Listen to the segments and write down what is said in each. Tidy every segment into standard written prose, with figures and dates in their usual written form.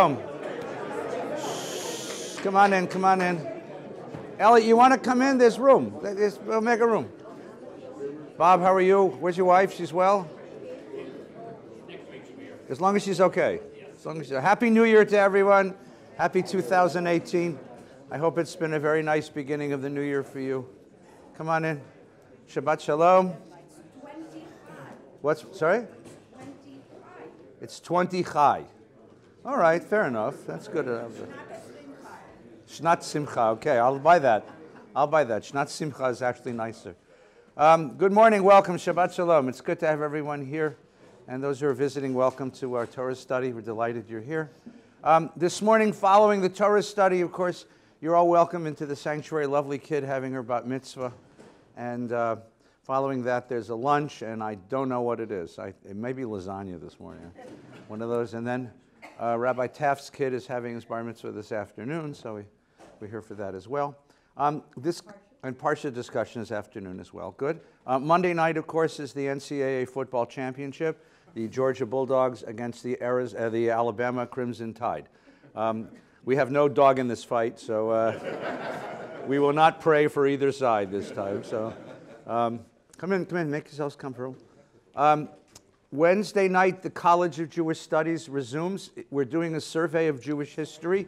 Come on in, come on in. Elliot, you want to come in? There's room. We'll make a room. Bob, how are you? Where's your wife? She's well? As long as she's okay. As long as Happy New Year to everyone. Happy 2018. I hope it's been a very nice beginning of the new year for you. Come on in. Shabbat Shalom. 20 What's, sorry? 25. It's 20 Chai. All right, fair enough. That's good. Shnat Simcha. Okay, I'll buy that. I'll buy that. Shnat Simcha is actually nicer. Good morning. Welcome. Shabbat Shalom. It's good to have everyone here. And those who are visiting, welcome to our Torah study. We're delighted you're here. This morning, following the Torah study, of course, you're all welcome into the sanctuary. Lovely kid having her bat mitzvah. And following that, there's a lunch, and I don't know what it is. It may be lasagna this morning. One of those. And then Rabbi Taft's kid is having his bar mitzvah this afternoon, so we're here for that as well. And Parsha discussion this afternoon as well. Good. Monday night, of course, is the NCAA football championship. The Georgia Bulldogs against the Alabama Crimson Tide. We have no dog in this fight, so we will not pray for either side this time. So come in, make yourselves comfortable. Wednesday night, the College of Jewish Studies resumes. We're doing a survey of Jewish history,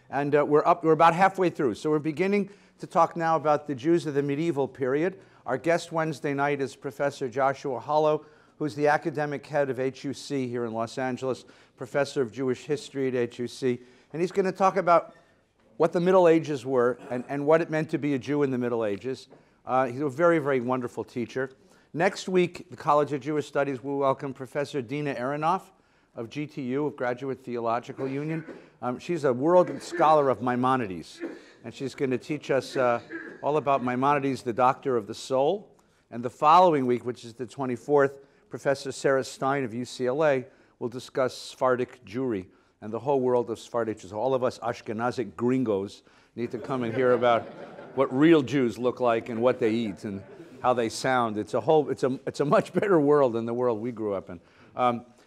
and we're about halfway through. So we're beginning to talk now about the Jews of the medieval period. Our guest Wednesday night is Professor Joshua Hollow, who's the academic head of HUC here in Los Angeles, professor of Jewish history at HUC. And he's going to talk about what the Middle Ages were and what it meant to be a Jew in the Middle Ages. He's a very, very wonderful teacher. Next week, the College of Jewish Studies will welcome Professor Dina Aronoff of GTU, of Graduate Theological Union. She's a world scholar of Maimonides, and she's going to teach us all about Maimonides, the doctor of the soul. And the following week, which is the 24th, Professor Sarah Stein of UCLA will discuss Sephardic Jewry and the whole world of Sephardic Jews. All of us Ashkenazic gringos need to come and hear about what real Jews look like and what they eat and how they sound. It's a much better world than the world we grew up in.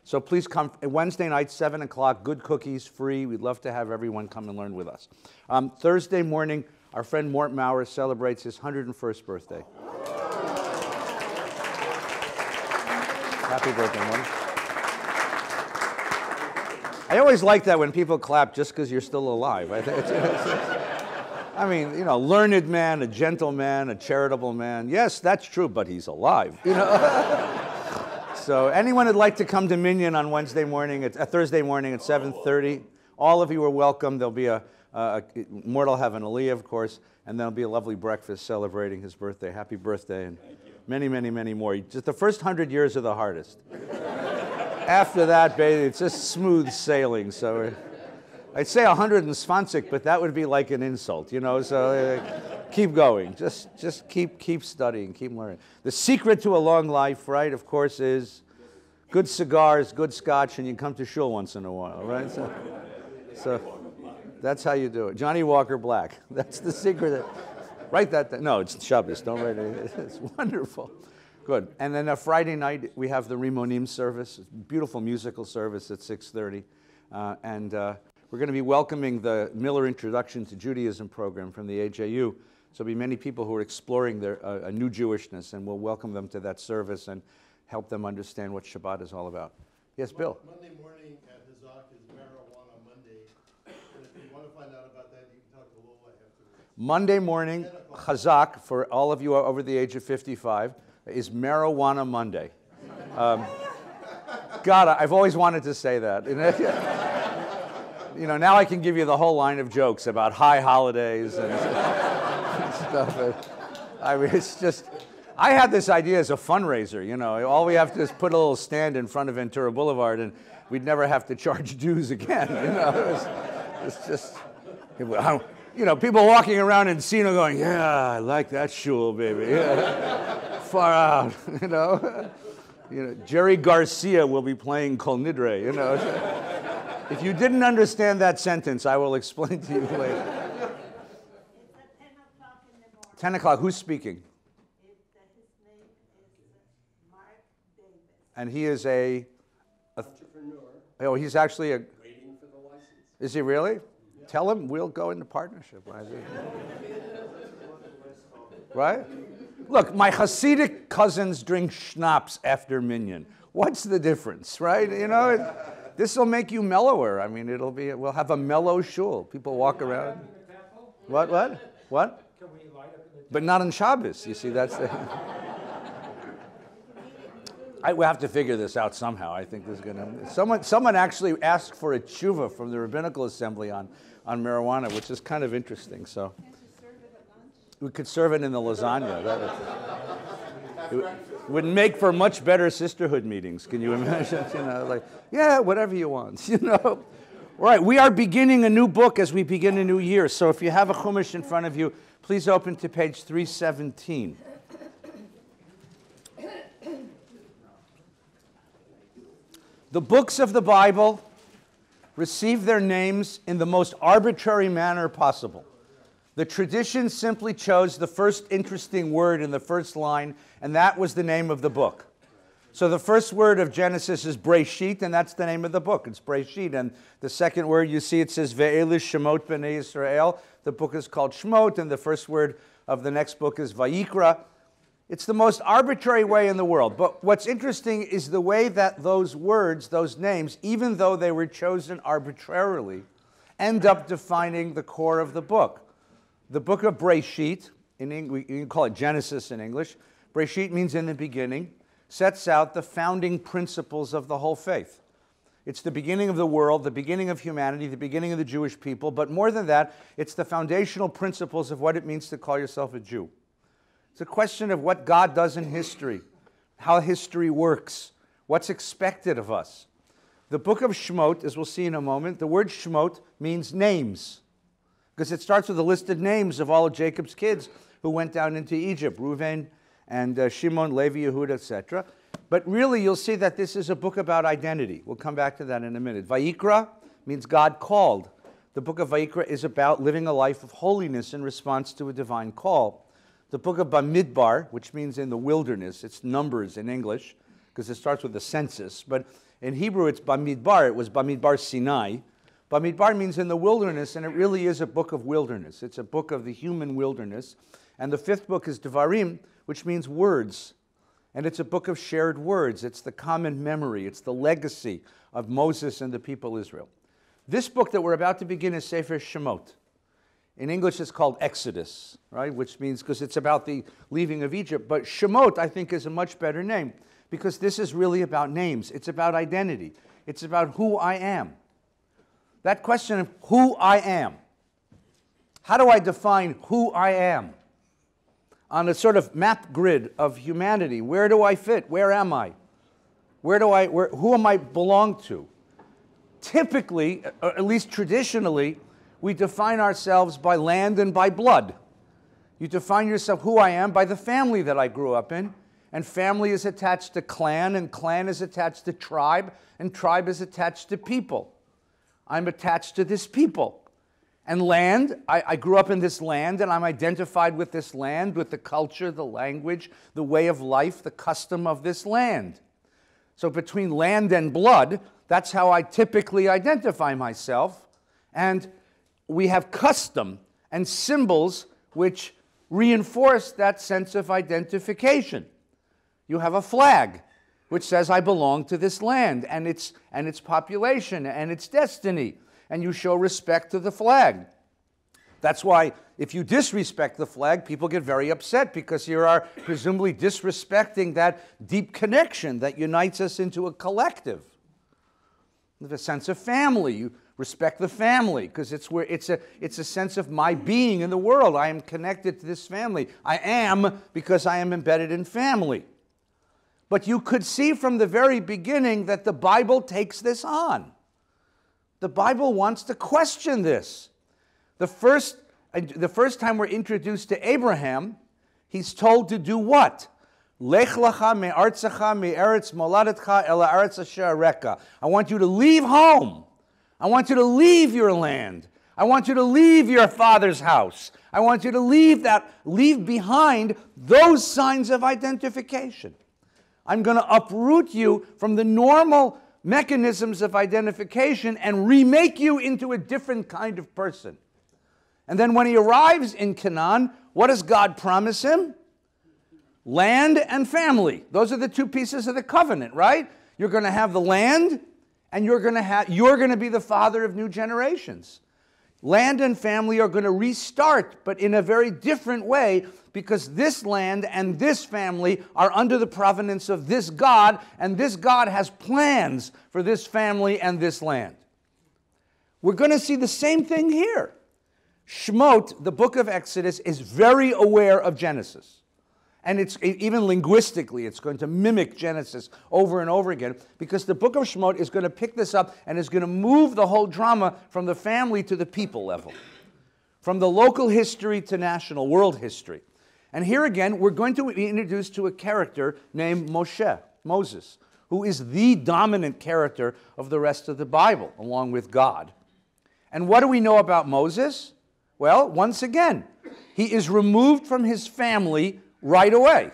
So please come Wednesday night, 7 o'clock, good cookies, free. We'd love to have everyone come and learn with us. Thursday morning, our friend Mort Maurer celebrates his 101st birthday. Happy birthday, Mort. I always like that when people clap just because you're still alive. I mean, you know, learned man, a gentleman, a charitable man. Yes, that's true, but he's alive. You know. So anyone who'd like to come to Minyan on Thursday morning at 7:30, all of you are welcome. There'll be Mort will have an aliyah, of course, and there'll be a lovely breakfast celebrating his birthday. Happy birthday, and many, many, many more. Just the first 100 years are the hardest. After that, baby, it's just smooth sailing. So I'd say 100 and Svansik, but that would be like an insult, you know. So keep going. Just keep studying, keep learning. The secret to a long life, right, of course, is good cigars, good scotch, and you come to shul once in a while, right? So that's how you do it. Johnny Walker Black. That's the secret. Write that down. No, it's Shabbos. Don't write it. It's wonderful. Good. And then Friday night, we have the Rimonim service, beautiful musical service at 6:30. And we're going to be welcoming the Miller Introduction to Judaism program from the AJU. So there'll be many people who are exploring a new Jewishness, and we'll welcome them to that service and help them understand what Shabbat is all about. Yes, Bill? Monday morning at Hazak is Marijuana Monday. And if you want to find out about that, you can talk to Lola afterwards. Monday morning, Hazak, for all of you over the age of 55, is Marijuana Monday. God, I've always wanted to say that. You know, now I can give you the whole line of jokes about high holidays and stuff. I mean, it's just, I had this idea as a fundraiser, you know. All we have to do is put a little stand in front of Ventura Boulevard and we'd never have to charge dues again, you know. It's just, you know, people walking around Encino going, yeah, I like that shul, baby. Yeah. Far out, you know. You know, Jerry Garcia will be playing Kol Nidre, you know. If you didn't understand that sentence, I will explain to you later. It's at 10 o'clock in the morning. 10 o'clock, who's speaking? His name is Mark Davis. And he is a Entrepreneur. oh, he's actually a, Waiting for the license. Is he really? Yeah. Tell him we'll go into partnership. Right? Look, my Hasidic cousins drink schnapps after minyan. What's the difference, right? You know, this will make you mellower. I mean, we'll have a mellow shul. People walk around. What? Can we light up in the but not on Shabbos. You see, that's the... we have to figure this out somehow. I think there's going to... Someone actually asked for a tshuva from the Rabbinical Assembly on marijuana, which is kind of interesting. So we could serve it in the lasagna. It would make for much better sisterhood meetings. Can you imagine? You know, like, yeah, whatever you want. You know. Right. We are beginning a new book as we begin a new year. So if you have a chumash in front of you, please open to page 317. The books of the Bible receive their names in the most arbitrary manner possible. The tradition simply chose the first interesting word in the first line, and that was the name of the book. So the first word of Genesis is Breshit, and that's the name of the book. It's Breshit. And the second word, you see, it says Ve'elu Shemot B'nei Yisrael. The book is called Shemot, and the first word of the next book is Vayikra. It's the most arbitrary way in the world. But what's interesting is the way that those words, those names, even though they were chosen arbitrarily, end up defining the core of the book. The book of Breshit, you can call it Genesis in English. Breshit means in the beginning, sets out the founding principles of the whole faith. It's the beginning of the world, the beginning of humanity, the beginning of the Jewish people, but more than that, it's the foundational principles of what it means to call yourself a Jew. It's a question of what God does in history, how history works, what's expected of us. The book of Shemot, as we'll see in a moment, the word Shemot means names, because it starts with a list of names of all of Jacob's kids who went down into Egypt, Reuven and Shimon, Levi, Yehuda, etc. But really, you'll see that this is a book about identity. We'll come back to that in a minute. Vayikra means God called. The book of Vayikra is about living a life of holiness in response to a divine call. The book of Bamidbar, which means in the wilderness, it's numbers in English, because it starts with the census. But in Hebrew, it's Bamidbar. It was Bamidbar Sinai. Bamidbar means in the wilderness, and it really is a book of wilderness. It's a book of the human wilderness. And the fifth book is Devarim, which means words. And it's a book of shared words. It's the common memory. It's the legacy of Moses and the people of Israel. This book that we're about to begin is Sefer Shemot. In English, it's called Exodus, right? Which means, because it's about the leaving of Egypt. But Shemot, I think, is a much better name, because this is really about names. It's about identity. It's about who I am. That question of who I am. How do I define who I am? On a sort of map grid of humanity, where do I fit? Where am I? Who am I belong to? Typically, or at least traditionally, we define ourselves by land and by blood. You define yourself, who I am, by the family that I grew up in. And family is attached to clan, and clan is attached to tribe, and tribe is attached to people. I'm attached to this people. And land, I grew up in this land, and I'm identified with this land, with the culture, the language, the way of life, the custom of this land. So between land and blood, that's how I typically identify myself. And we have custom and symbols which reinforce that sense of identification. You have a flag which says I belong to this land and its population and its destiny, and you show respect to the flag. That's why if you disrespect the flag, people get very upset, because you are presumably disrespecting that deep connection that unites us into a collective. The sense of family, you respect the family, because it's a sense of my being in the world. I am connected to this family. I am, because I am embedded in family. But you could see from the very beginning that the Bible takes this on. The Bible wants to question this. The first time we're introduced to Abraham, he's told to do what? Lech lecha me'artzecha me'eretz moladetcha el haaretz asher areka. I want you to leave home. I want you to leave your land. I want you to leave your father's house. I want you to leave behind those signs of identification. I'm going to uproot you from the normal mechanisms of identification and remake you into a different kind of person. And then when he arrives in Canaan, what does God promise him? Land and family. Those are the two pieces of the covenant, right? You're going to have the land, and you're going to be the father of new generations. Land and family are going to restart, but in a very different way, because this land and this family are under the providence of this God, and this God has plans for this family and this land. We're going to see the same thing here. Shemot, the book of Exodus, is very aware of Genesis. And it's even linguistically, it's going to mimic Genesis over and over again, because the book of Shemot is going to pick this up and is going to move the whole drama from the family to the people level, from the local history to national world history. And here again, we're going to be introduced to a character named Moses, who is the dominant character of the rest of the Bible, along with God. And what do we know about Moses? Well, once again, he is removed from his family right away.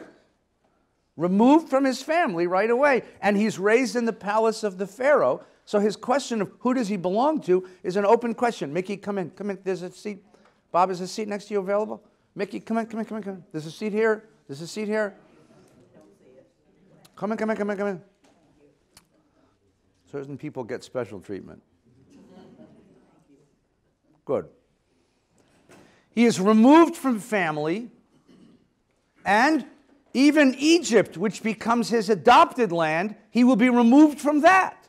Removed from his family right away. And he's raised in the palace of the Pharaoh. So his question of who does he belong to is an open question. Mickey, come in. Come in. There's a seat. Bob, is a seat next to you available? Mickey, come in, come in, come in, come in. There's a seat here. There's a seat here. Come in, come in, come in, come in. Certain people get special treatment. Good. He is removed from family, and even Egypt, which becomes his adopted land, he will be removed from that.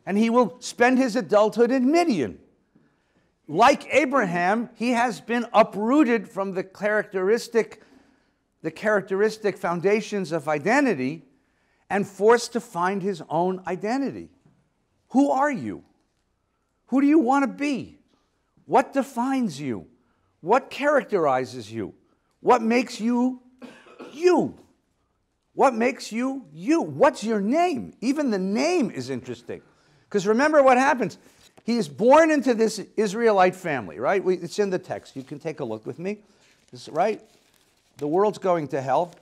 And he will spend his adulthood in Midian. Like Abraham, he has been uprooted from the characteristic foundations of identity and forced to find his own identity. Who are you? Who do you want to be? What defines you? What characterizes you? What makes you you? What makes you you? What's your name? Even the name is interesting. Because remember what happens. He is born into this Israelite family, right? It's in the text. You can take a look with me. This, right? The world's going to hell.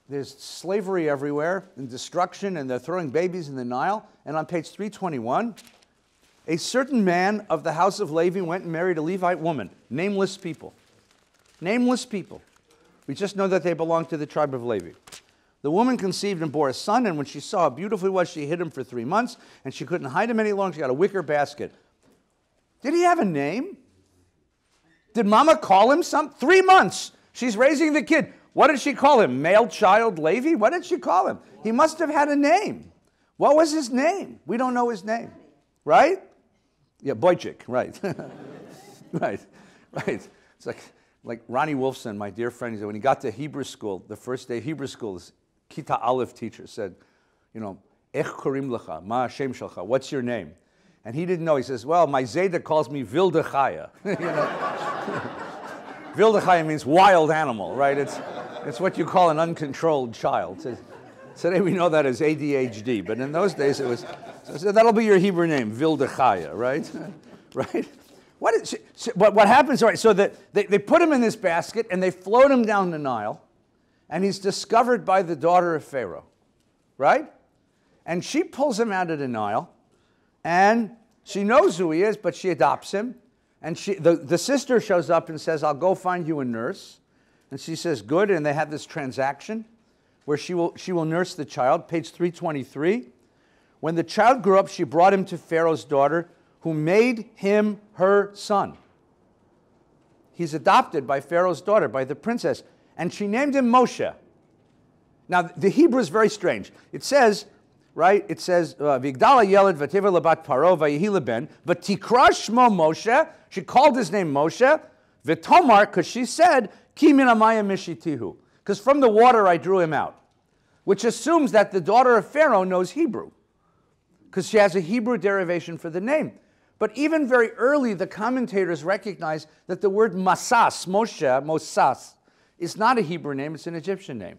There's slavery everywhere and destruction, and they're throwing babies in the Nile. And on page 321, a certain man of the house of Levi went and married a Levite woman. Nameless people. Nameless people. We just know that they belong to the tribe of Levi. The woman conceived and bore a son, and when she saw how beautiful he was, she hid him for 3 months, and she couldn't hide him any longer. She got a wicker basket. Did he have a name? Did mama call him something? 3 months. She's raising the kid. What did she call him? Male child Levi? What did she call him? He must have had a name. What was his name? We don't know his name. Right? Yeah, Boychik, right. Right. It's like Ronnie Wolfson, my dear friend, he said when he got to Hebrew school, the first day of Hebrew school, his Kita Aleph teacher said, Ech korim lecha, ma Hashem shalcha, what's your name? And he didn't know. He says, well, my Zayda calls me Wilde Chaya. Wilde Chaya means wild animal, right? It's what you call an uncontrolled child. Today we know that as ADHD, but in those days it was, so that'll be your Hebrew name, Wilde Chaya, right? Right? What happens, all right, so that they put him in this basket and they float him down the Nile, and he's discovered by the daughter of Pharaoh, right? And she pulls him out of the Nile, and she knows who he is, but she adopts him. And the sister shows up and says, I'll go find you a nurse. And she says, good, and they have this transaction where she will nurse the child, page 323. When the child grew up, she brought him to Pharaoh's daughter, who made him her son. He's adopted by Pharaoh's daughter, by the princess, and she named him Moshe. Now, the Hebrew is very strange. It says, right, Vigdala yeled v'tever lebat paro v'yehi leben, v'tikra shmo Moshe, she called his name Moshe, v'tomar, because she said, ki min hamayim mishitihu, because from the water I drew him out, which assumes that the daughter of Pharaoh knows Hebrew, because she has a Hebrew derivation for the name. But even very early, the commentators recognize that the word Masas, Moshe, Mosas, is not a Hebrew name, it's an Egyptian name.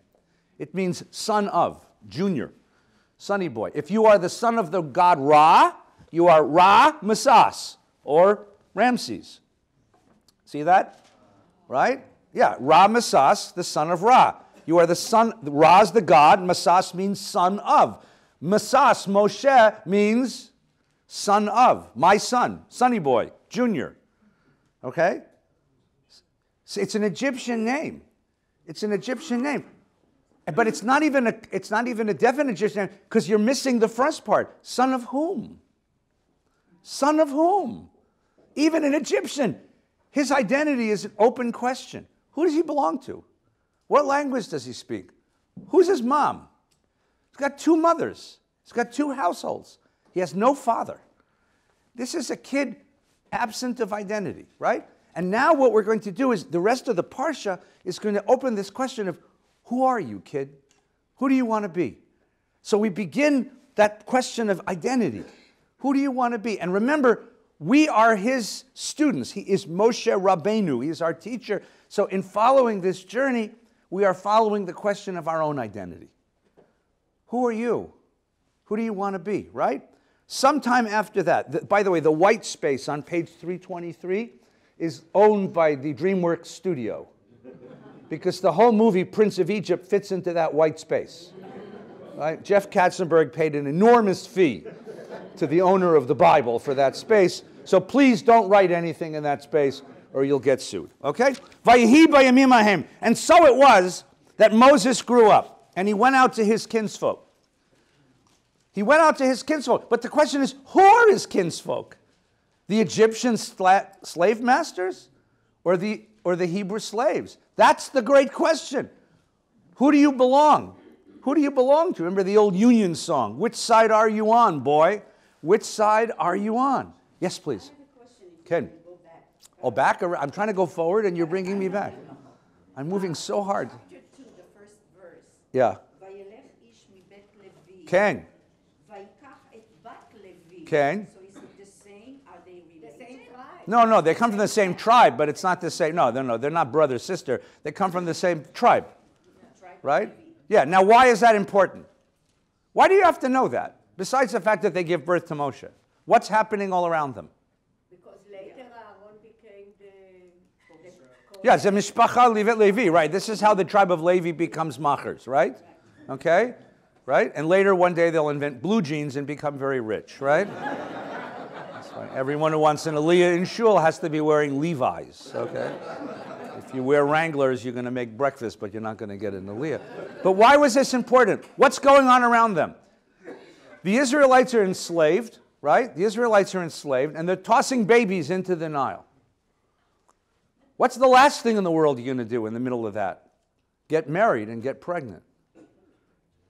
It means son of, junior, sonny boy. If you are the son of the god Ra, you are Ra Masas, or Ramses. See that? Right? Yeah, Ra Masas, the son of Ra. You are the son, Ra is the god, Masas means son of. Masas, Moshe, means son of, my son, Sonny Boy, Junior. Okay? So it's an Egyptian name. It's an Egyptian name. But it's not even a definite Egyptian name because you're missing the first part. Son of whom? Son of whom? Even an Egyptian. His identity is an open question. Who does he belong to? What language does he speak? Who's his mom? He's got two mothers. He's got two households. He has no father. This is a kid absent of identity, right? And now what we're going to do is the rest of the Parsha is going to open this question of, who are you, kid? Who do you want to be? So we begin that question of identity. Who do you want to be? And remember, we are his students. He is Moshe Rabbeinu. He is our teacher. So in following this journey, we are following the question of our own identity. Who are you? Who do you want to be, right? Sometime after that, by the way, the white space on page 323 is owned by the DreamWorks studio because the whole movie Prince of Egypt fits into that white space. Right? Jeff Katzenberg paid an enormous fee to the owner of the Bible for that space, so please don't write anything in that space or you'll get sued, okay? Vayehi bayamim hahem. And so it was that Moses grew up and he went out to his kinsfolk. He went out to his kinsfolk, but the question is, who are his kinsfolk? The Egyptian slave masters or the Hebrew slaves? That's the great question. Who do you belong? Who do you belong to? Remember the old Union song, which side are you on, boy? Which side are you on? Yes, please. Ken. Oh, back? I'm trying to go forward and you're bringing me back. I'm moving so hard. Chapter 2, the first verse. Yeah. Vayelech ish mibet Levi. Ken. Vayikach et bat Levi. Ken. So is it the same? Are they related? The same tribe. No, they come from the same tribe, but it's not the same. No, they're not brother, sister. They come from the same tribe. Right? Yeah, now why is that important? Why do you have to know that? Besides the fact that they give birth to Moshe. What's happening all around them? Because later Aaron became the Yeah, it's a mishpacha Levi, right? This is how the tribe of Levi becomes machers, right? Okay? Right? And later one day they'll invent blue jeans and become very rich, right? That's fine. Everyone who wants an aliyah in shul has to be wearing Levi's, okay? If you wear Wranglers, you're going to make breakfast, but you're not going to get an aliyah. But why was this important? What's going on around them? The Israelites are enslaved, right? The Israelites are enslaved, and they're tossing babies into the Nile. What's the last thing in the world you're going to do in the middle of that? Get married and get pregnant.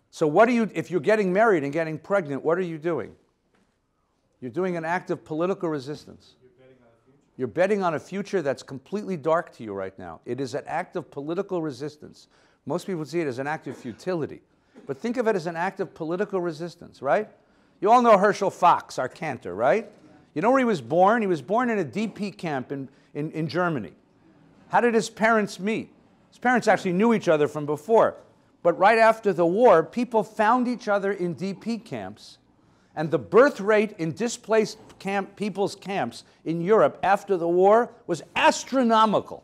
So what do you, if you're getting married and getting pregnant, what are you doing? You're doing an act of political resistance. You're betting on a future that's completely dark to you right now. It is an act of political resistance. Most people see it as an act of futility. But think of it as an act of political resistance, right? You all know Herschel Fox, our cantor, right? You know where he was born? He was born in a DP camp in Germany. How did his parents meet? His parents actually knew each other from before. But right after the war, people found each other in DP camps. And the birth rate in displaced people's camps in Europe after the war was astronomical.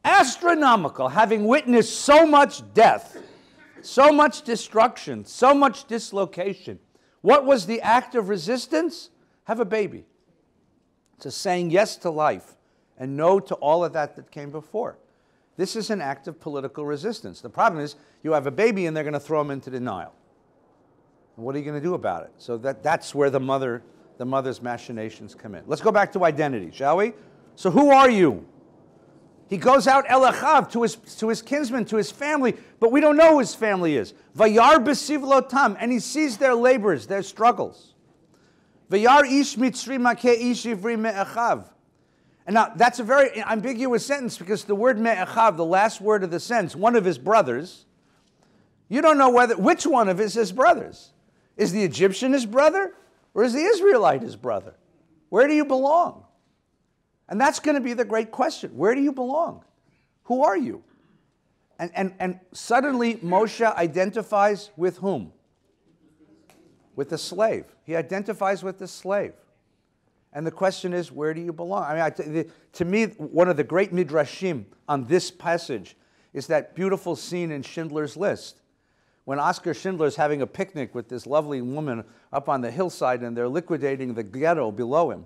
Astronomical, having witnessed so much death, so much destruction, so much dislocation. What was the act of resistance? Have a baby. It's a saying yes to life and no to all of that came before. This is an act of political resistance. The problem is you have a baby and they're going to throw him into the Nile. And what are you going to do about it? So that's where the mother's machinations come in. Let's go back to identity, shall we? So who are you? He goes out El Achav to his kinsmen, to his family, but we don't know who his family is. Vayar b'sivlotam, and he sees their labors, their struggles. Vayar ish mitzri makeh ish ivri me'achav. And now that's a very ambiguous sentence because the word me'achav, the last word of the sentence, one of his brothers, you don't know which one of his brothers. Is the Egyptian his brother or is the Israelite his brother? Where do you belong? And that's going to be the great question. Where do you belong? Who are you? And suddenly Moshe identifies with whom? With the slave. He identifies with the slave. And the question is, where do you belong? I mean, to me, one of the great midrashim on this passage is that beautiful scene in Schindler's List, when Oskar Schindler is having a picnic with this lovely woman up on the hillside and they're liquidating the ghetto below him.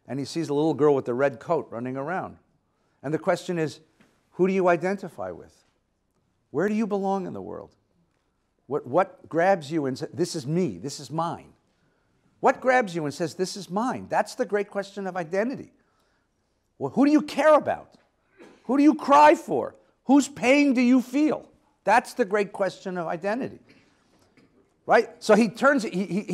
And he sees a little girl with a red coat running around. And the question is, who do you identify with? Where do you belong in the world? What grabs you and says, this is me, this is mine? What grabs you and says, this is mine? That's the great question of identity. Well, who do you care about? Who do you cry for? Whose pain do you feel? That's the great question of identity. Right? So he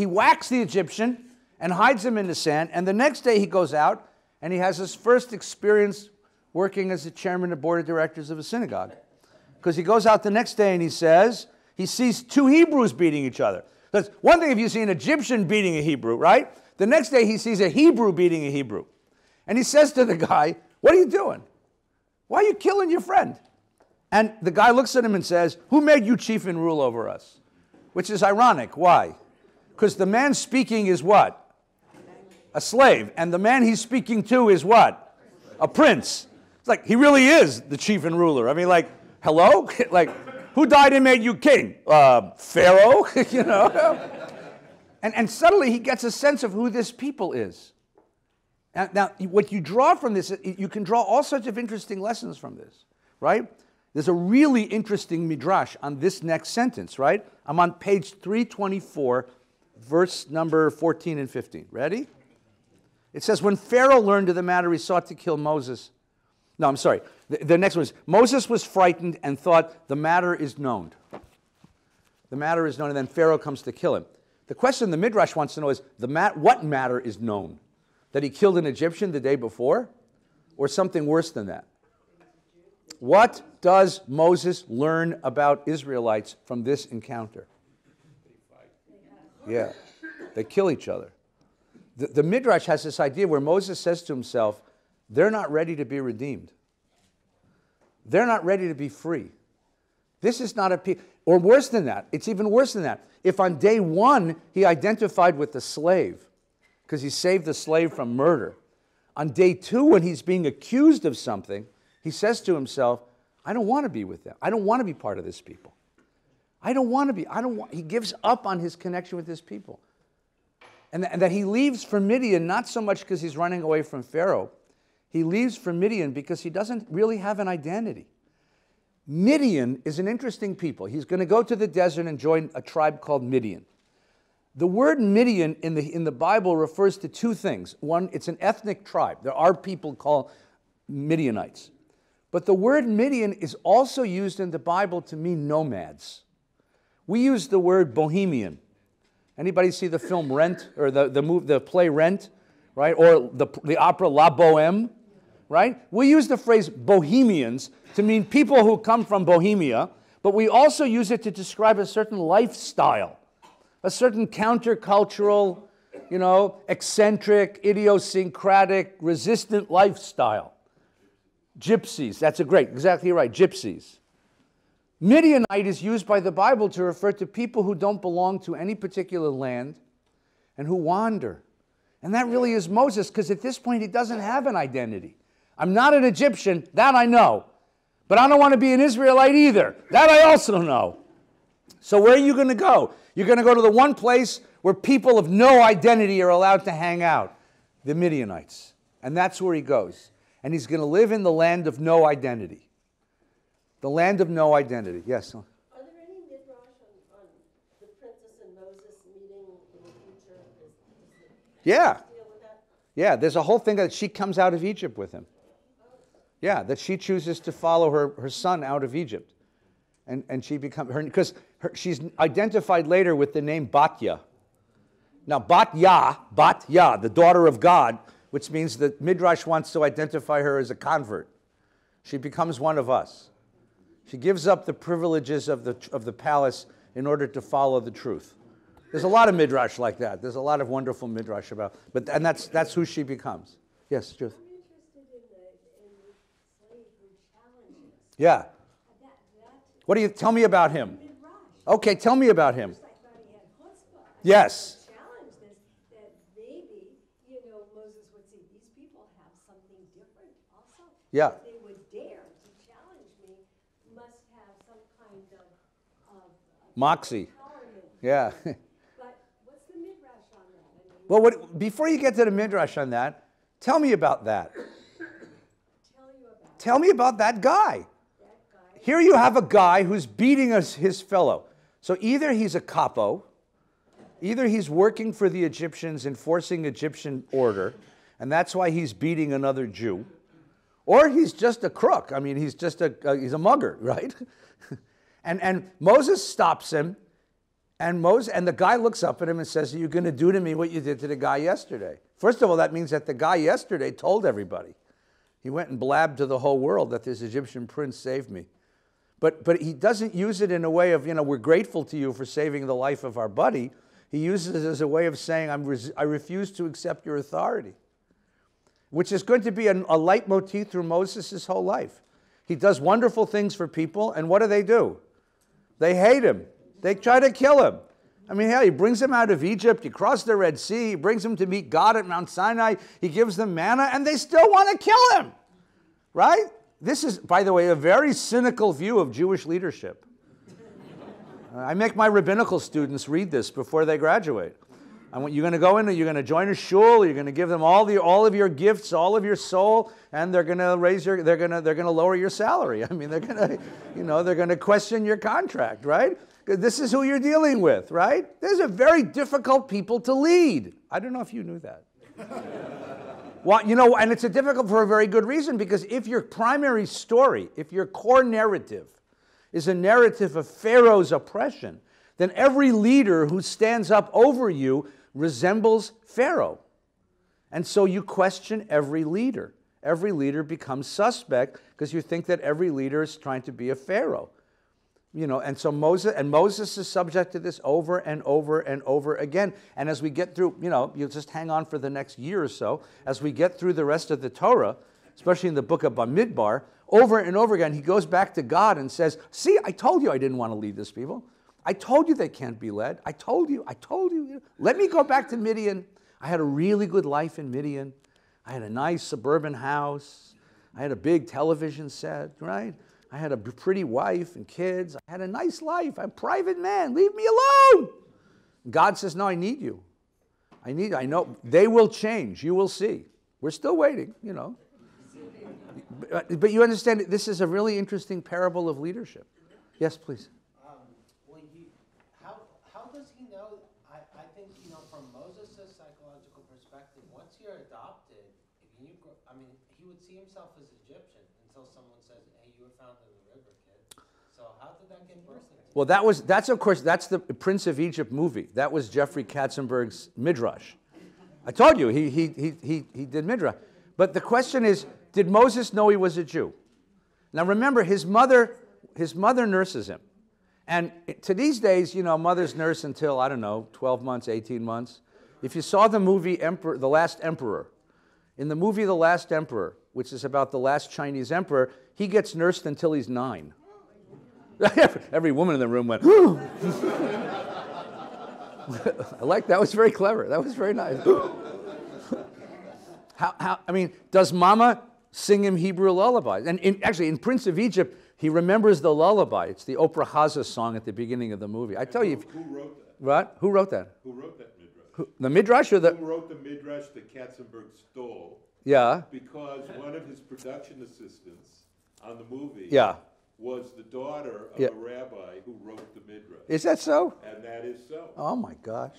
whacks the Egyptian and hides him in the sand, and the next day he goes out and he has his first experience working as the chairman of the board of directors of a synagogue. Because he goes out the next day and he says, he sees two Hebrews beating each other. That's one thing if you see an Egyptian beating a Hebrew, right? The next day he sees a Hebrew beating a Hebrew. And he says to the guy, what are you doing? Why are you killing your friend? And the guy looks at him and says, who made you chief and rule over us? Which is ironic. Why? Because the man speaking is what? A slave. And the man he's speaking to is what? A prince. It's like, he really is the chief and ruler. I mean, like, hello? Like, who died and made you king? Pharaoh? You know? And suddenly he gets a sense of who this people is. Now, what you draw from this, you can draw all sorts of interesting lessons from this, right? There's a really interesting midrash on this next sentence, right? I'm on page 324, verse number 14 and 15. Ready? It says, when Pharaoh learned of the matter, he sought to kill Moses. No, I'm sorry. The next one is, Moses was frightened and thought, the matter is known. The matter is known, and then Pharaoh comes to kill him. The question the midrash wants to know is, what matter is known? That he killed an Egyptian the day before? Or something worse than that? What does Moses learn about Israelites from this encounter? Yeah, they kill each other. The Midrash has this idea where Moses says to himself, they're not ready to be redeemed. They're not ready to be free. This is not a people. Or worse than that, it's even worse than that. If on day one he identified with the slave, because he saved the slave from murder, on day two when he's being accused of something, he says to himself, I don't want to be with them. I don't want to be part of this people. He gives up on his connection with this people. And that he leaves for Midian, not so much because he's running away from Pharaoh. He leaves for Midian because he doesn't really have an identity. Midian is an interesting people. He's going to go to the desert and join a tribe called Midian. The word Midian in the Bible refers to two things. One, it's an ethnic tribe. There are people called Midianites. But the word Midian is also used in the Bible to mean nomads. We use the word bohemian. Anybody see the film Rent, or the play Rent, right? Or the opera La Bohème, right? We use the phrase bohemians to mean people who come from Bohemia, but we also use it to describe a certain lifestyle, a certain countercultural, eccentric, idiosyncratic, resistant lifestyle. Gypsies, that's exactly right, gypsies. Midianite is used by the Bible to refer to people who don't belong to any particular land and who wander. And that really is Moses, because at this point he doesn't have an identity. I'm not an Egyptian, that I know. But I don't want to be an Israelite either. That I also know. So where are you going to go? You're going to go to the one place where people of no identity are allowed to hang out, the Midianites. And that's where he goes. And he's going to live in the land of no identity. The land of no identity. Yes? Are there any midrash on the princess and Moses meeting in the future? Yeah. Deal with that? Yeah, there's a whole thing that she comes out of Egypt with him. Yeah, that she chooses to follow her son out of Egypt. And she becomes her, because she's identified later with the name Batya. Now, Batya, the daughter of God, which means that Midrash wants to identify her as a convert. She becomes one of us. She gives up the privileges of the palace in order to follow the truth. There's a lot of Midrash like that. There's a lot of wonderful Midrash about, and that's who she becomes. Yes, Judith? I'm interested in the slave who challenges. Yeah. That What do you tell me about him? midrash. Okay, tell me about him. Just like Rabbi had chutzpah. Yes. Challenge this, that maybe, Moses would say, these people have something different also. Yeah. If they would dare to challenge me, must have some kind of Moxie. empowerment. Yeah. But what's the midrash on that? I mean, Well, before you get to the midrash on that, tell me about that. Tell me about that guy. that guy. Here you have a guy who's beating his fellow. So either he's a capo, either he's working for the Egyptians, enforcing Egyptian order, and that's why he's beating another Jew, or he's just a crook. I mean, he's just he's a mugger, right? and Moses stops him, and the guy looks up at him and says, "You're going to do to me what you did to the guy yesterday." First of all, that means that the guy yesterday told everybody. He went and blabbed to the whole world that this Egyptian prince saved me. But he doesn't use it in a way of, we're grateful to you for saving the life of our buddy. He uses it as a way of saying, I refuse to accept your authority, which is going to be a leitmotif through Moses' whole life. He does wonderful things for people, and what do? They hate him. They try to kill him. I mean, hell, he brings them out of Egypt, he crossed the Red Sea, he brings them to meet God at Mount Sinai, he gives them manna, and they still want to kill him, right? This is, by the way, a very cynical view of Jewish leadership. I make my rabbinical students read this before they graduate. You're going to go in and you're going to join a shul, you're going to give them all of your gifts, all of your soul, and they're going to they're going to lower your salary. I mean, they're going to, they're going to question your contract, right? This is who you're dealing with, right? These are very difficult people to lead. I don't know if you knew that. Well, and it's difficult for a very good reason, because if your primary story, if your core narrative is a narrative of Pharaoh's oppression, then every leader who stands up over you resembles Pharaoh. And so you question every leader. Every leader becomes suspect because you think that every leader is trying to be a Pharaoh. And so Moses is subject to this over and over and over again. And as we get through, you'll just hang on for the next year or so, as we get through the rest of the Torah, especially in the book of Bamidbar, over and over again, he goes back to God and says, see, I told you I didn't want to lead this people. I told you they can't be led. I told you. Let me go back to Midian. I had a really good life in Midian. I had a nice suburban house. I had a big television set, right? I had a pretty wife and kids. I had a nice life. I'm a private man. Leave me alone. God says, no, I need you. I know. They will change. You will see. We're still waiting, But you understand, this is a really interesting parable of leadership. Yes, please. How does he know? I think, from Moses' psychological perspective, once you're adopted, he would see himself as Egyptian until someone says, hey, you were found in the river, kid. So how did that get birthed into? Well, that's the Prince of Egypt movie. That was Jeffrey Katzenberg's Midrash. I told you, he did Midrash. But the question is, did Moses know he was a Jew? Now remember, his mother nurses him. And to these days, mothers nurse until, 12 months, 18 months. If you saw the movie The Last Emperor, in the movie The Last Emperor, which is about the last Chinese emperor, he gets nursed until he's 9. Every woman in the room went, that was very clever. That was very nice. Does Mama sing him Hebrew lullabies? And in Prince of Egypt, he remembers the lullaby. It's the Oprah Haza song at the beginning of the movie. I tell you. Who wrote that? What? Who wrote that? Who wrote that midrash? The midrash or the? Who wrote the midrash that Katzenberg stole? Yeah. Because one of his production assistants on the movie. Yeah. Was the daughter of a rabbi who wrote the midrash. Is that so? And that is so. Oh my gosh.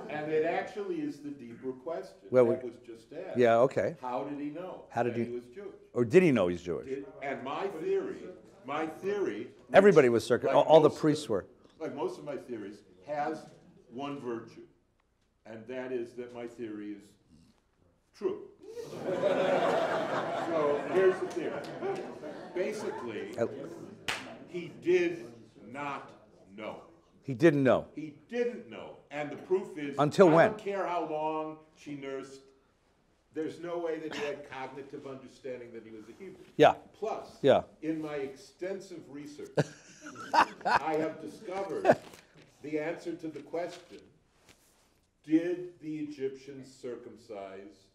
And it actually is the deeper question Well, that was just asked. Yeah, okay. How did he know How did that he was Jewish? Or did he know he's Jewish? And my theory. Everybody was all the priests were. Like most of my theories, has one virtue. And that is that my theory is true. So here's the theory. Basically, he did not know. He didn't know. He didn't know. And the proof is, Until when? I don't care how long she nursed, there's no way that he had cognitive understanding that he was a Hebrew. Yeah. Plus, in my extensive research, I have discovered the answer to the question, did the Egyptians circumcise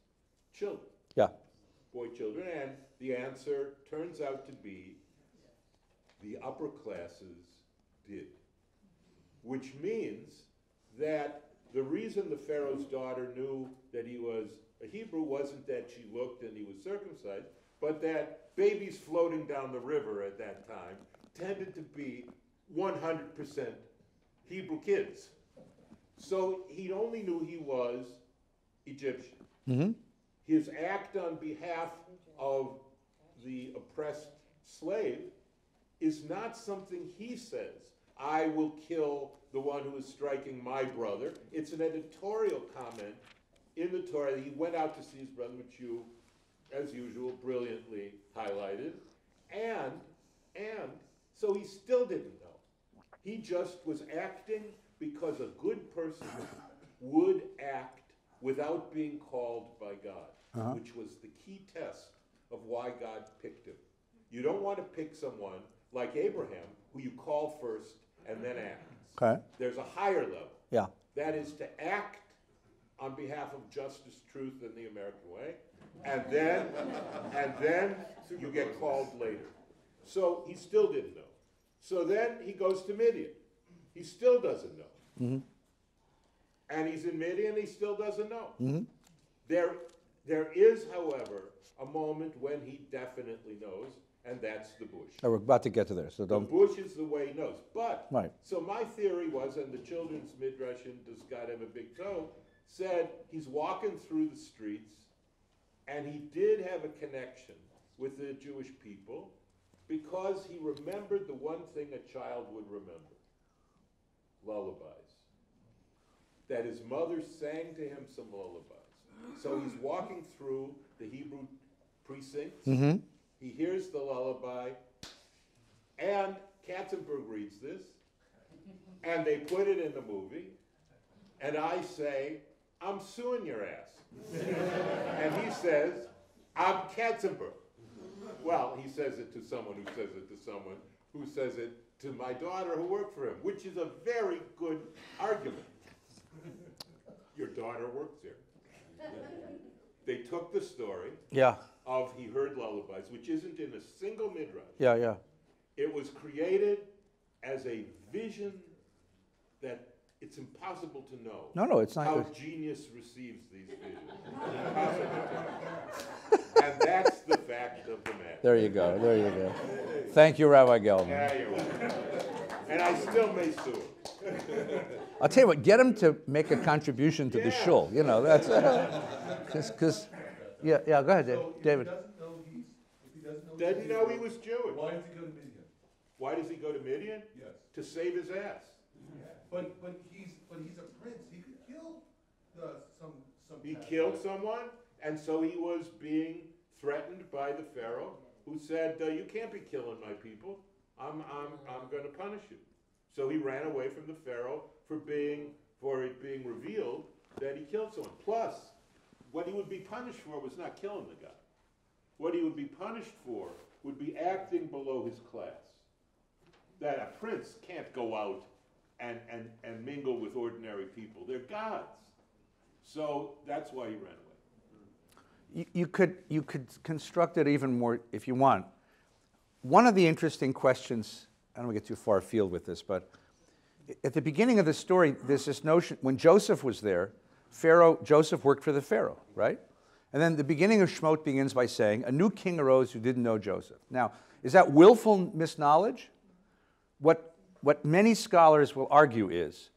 children? Yeah. Boy children, and the answer turns out to be the upper classes did. which means that the reason the Pharaoh's daughter knew that he was a Hebrew wasn't that she looked and he was circumcised, but that babies floating down the river at that time tended to be 100% Hebrew kids. So he only knew he was Egyptian. Mm-hmm. His act on behalf of the oppressed slave is not something he says. I will kill the one who is striking my brother. It's an editorial comment in the Torah that he went out to see his brother, which you, as usual, brilliantly highlighted. And so he still didn't know. He just was acting because a good person would act without being called by God, which was the key test of why God picked him. You don't want to pick someone like Abraham, who you call first and then act. Okay. There's a higher level. Yeah. That is to act on behalf of justice, truth, and the American way, and then you get called later. So he still didn't know. So then he goes to Midian. He still doesn't know. Mm-hmm. And he's in Midian, he still doesn't know. Mm-hmm. There is, however, a moment when he definitely knows, and that's the bush. Oh, we're about to get to there, so The don't. bush is the way he knows. But, Right. so my theory was, and the children's midrash in Does God Have a Big Toe, said he's walking through the streets, and he did have a connection with the Jewish people because he remembered the one thing a child would remember: lullabies. That his mother sang to him some lullabies. So he's walking through the Hebrew precincts. Mm-hmm. He hears the lullaby, and Katzenberg reads this, and they put it in the movie, and I say, I'm suing your ass. And he says, I'm Katzenberg. Well, he says it to someone who says it to someone who says it to my daughter who worked for him, which is a very good argument. Your daughter works here. They took the story Yeah. of he heard lullabies, which isn't in a single midrash. Yeah. Yeah. It was created as a vision that it's impossible to know. No, it's not. How genius receives these visions. Impossible to know. And that's the fact of the matter. There you go. There you go. Thank you, Rabbi Gelman. Yeah, you're welcome. And I still may sue him. I'll tell you what. Get him to make a contribution to the Yeah. shul. You know, that's because. Yeah. Go ahead, So David. if he doesn't know Didn't know he was Jewish. why does he go to Midian? Why does he go to Midian? Yes. To save his ass. But he's a prince. He could kill some. He killed someone, and so he was being threatened by the Pharaoh, who said, "You can't be killing my people. I'm going to punish you." So he ran away from the Pharaoh for it being revealed that he killed someone. Plus, what he would be punished for was not killing the guy. What he would be punished for would be acting below his class. That a prince can't go out and mingle with ordinary people. They're gods. So that's why he ran away. You could construct it even more if you want. One of the interesting questions, I don't want to get too far afield with this, but at the beginning of the story, there's this notion, when Joseph was there, Joseph worked for the Pharaoh, right? And then the beginning of Shemot begins by saying, a new king arose who didn't know Joseph. Now, is that willful misknowledge? What many scholars will argue is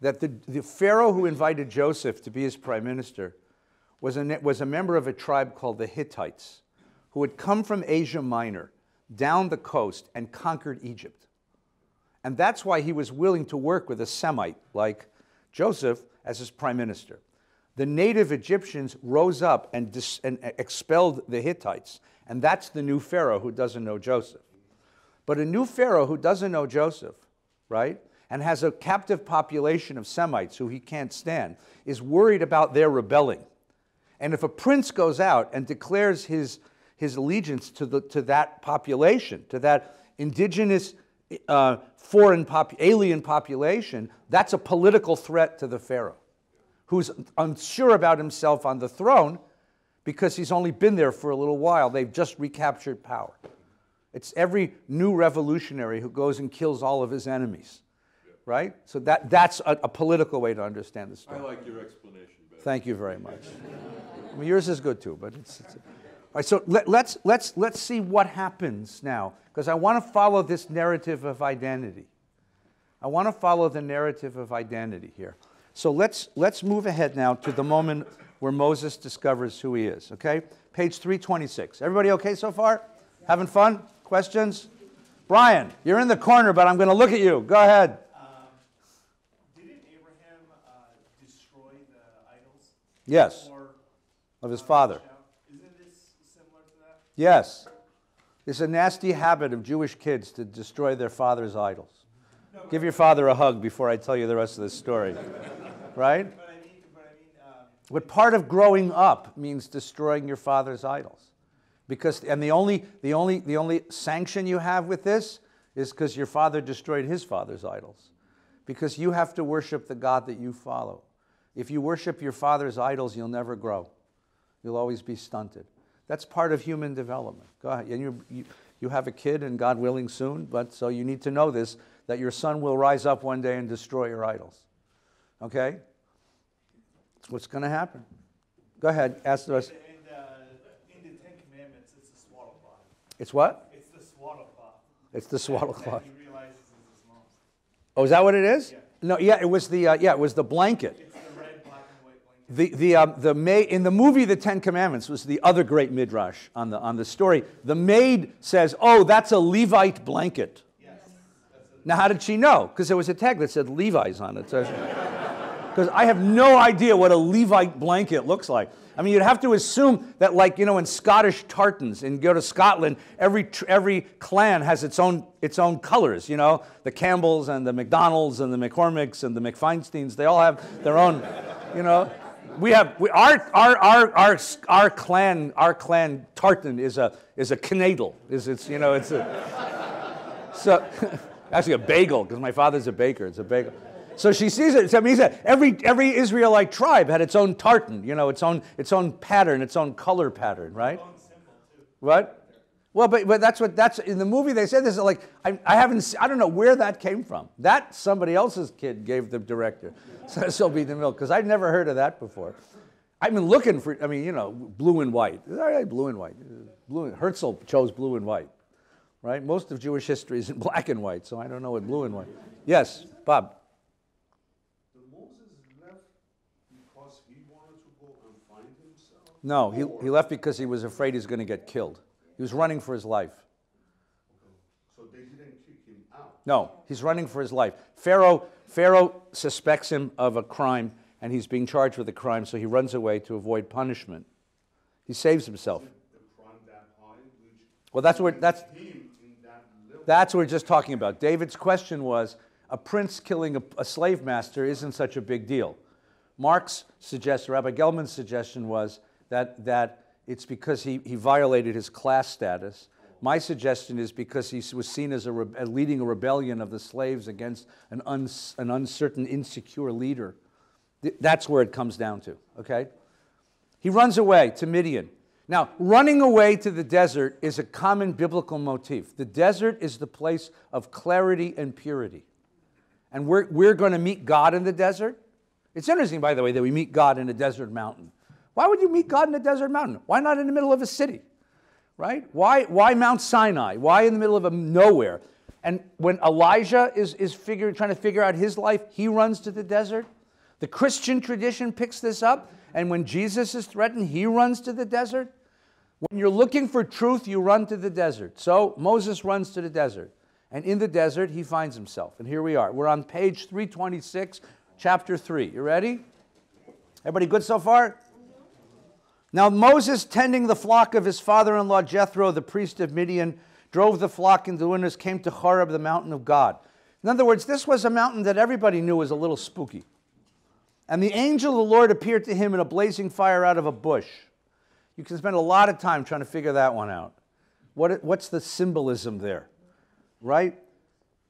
that the Pharaoh who invited Joseph to be his prime minister was a member of a tribe called the Hittites, who had come from Asia Minor down the coast and conquered Egypt. And that's why he was willing to work with a Semite like Joseph as his prime minister. The native Egyptians rose up and expelled the Hittites, and that's the new Pharaoh who doesn't know Joseph. But a new Pharaoh who doesn't know Joseph, right, and has a captive population of Semites who he can't stand, is worried about their rebelling. And if a prince goes out and declares his allegiance to that population, to that indigenous alien population, that's a political threat to the Pharaoh, who's unsure about himself on the throne because he's only been there for a little while. They've just recaptured power. It's every new revolutionary who goes and kills all of his enemies. right? So that's a political way to understand the story. I like your explanation better. Thank you very much. I mean, yours is good too, but it's all right. So let's see what happens now, because I want to follow this narrative of identity. I want to follow the narrative of identity here. So let's move ahead now to the moment where Moses discovers who he is. Okay, page 326. Everybody okay so far? Having fun? Questions? Brian, you're in the corner, but I'm going to look at you. Go ahead. Didn't Abraham destroy the idols? Yes, of his father. Isn't this similar to that? Yes. It's a nasty habit of Jewish kids to destroy their father's idols. Give your father a hug before I tell you the rest of this story. Right? What part of growing up means destroying your father's idols? Because, and the only sanction you have with this is because your father destroyed his father's idols. Because you have to worship the God that you follow. If you worship your father's idols, you'll never grow. You'll always be stunted. That's part of human development. Go ahead. And you have a kid, and God willing soon, but so you need to know this, that your son will rise up one day and destroy your idols. Okay? That's what's going to happen. Go ahead. Ask the rest. In the Ten Commandments, it's the swaddle cloth. It's what? It's the swaddle cloth. It's the swaddle cloth. He realizes it's his mom's. Oh, is that what it is? Yeah. No, yeah, it was the blanket. It's the red, black, and white blanket. In the movie The Ten Commandments was the other great midrash on the story. The maid says, "Oh, that's a Levite blanket." Yes. Now, how did she know? Because there was a tag that said Levi's on it. Because I have no idea what a Levite blanket looks like. I mean, you'd have to assume that, like, in Scottish tartans, and go to Scotland, every clan has its own colors. The Campbells and the McDonalds and the McCormicks and the McFeinsteins. They all have their own. Our clan tartan is a cannadle. So actually a bagel, because my father's a baker. It's a bagel. So she sees it. I mean, every Israelite tribe had its own tartan, its own pattern, its own color pattern, right? What? Well, but that's in the movie. They said this. Like I don't know where that came from. That somebody else's kid gave the director. So be the milk, because I'd never heard of that before. I've been looking for. I mean, blue and white. All right, blue and white. Herzl chose blue and white, right? Most of Jewish history is in black and white, so I don't know what blue and white. Yes, Bob. No, he left because he was afraid he's going to get killed. He was running for his life. So they didn't kick him out? No, he's running for his life. Pharaoh suspects him of a crime, and he's being charged with a crime, so he runs away to avoid punishment. He saves himself. The crime that high, Well, that's what we're just talking about. David's question was, a prince killing a slave master isn't such a big deal. Mark's suggestion, Rabbi Gelman's suggestion was that it's because he violated his class status. My suggestion is because he was seen as leading a rebellion of the slaves against an uncertain, insecure leader. That's where it comes down to, okay? He runs away to Midian. Now, running away to the desert is a common biblical motif. The desert is the place of clarity and purity. And we're going to meet God in the desert. It's interesting, by the way, that we meet God in a desert mountain. Why would you meet God in a desert mountain? Why not in the middle of a city? Right? Why Mount Sinai? Why in the middle of nowhere? And when Elijah is trying to figure out his life, he runs to the desert. The Christian tradition picks this up. And when Jesus is threatened, he runs to the desert. When you're looking for truth, you run to the desert. So Moses runs to the desert. And in the desert, he finds himself. And here we are. We're on page 326, chapter 3. You ready? Everybody good so far? Now Moses, tending the flock of his father-in-law Jethro, the priest of Midian, drove the flock into the wilderness, came to Horeb, the mountain of God. In other words, this was a mountain that everybody knew was a little spooky. And the angel of the Lord appeared to him in a blazing fire out of a bush. You can spend a lot of time trying to figure that one out. What's the symbolism there? Right?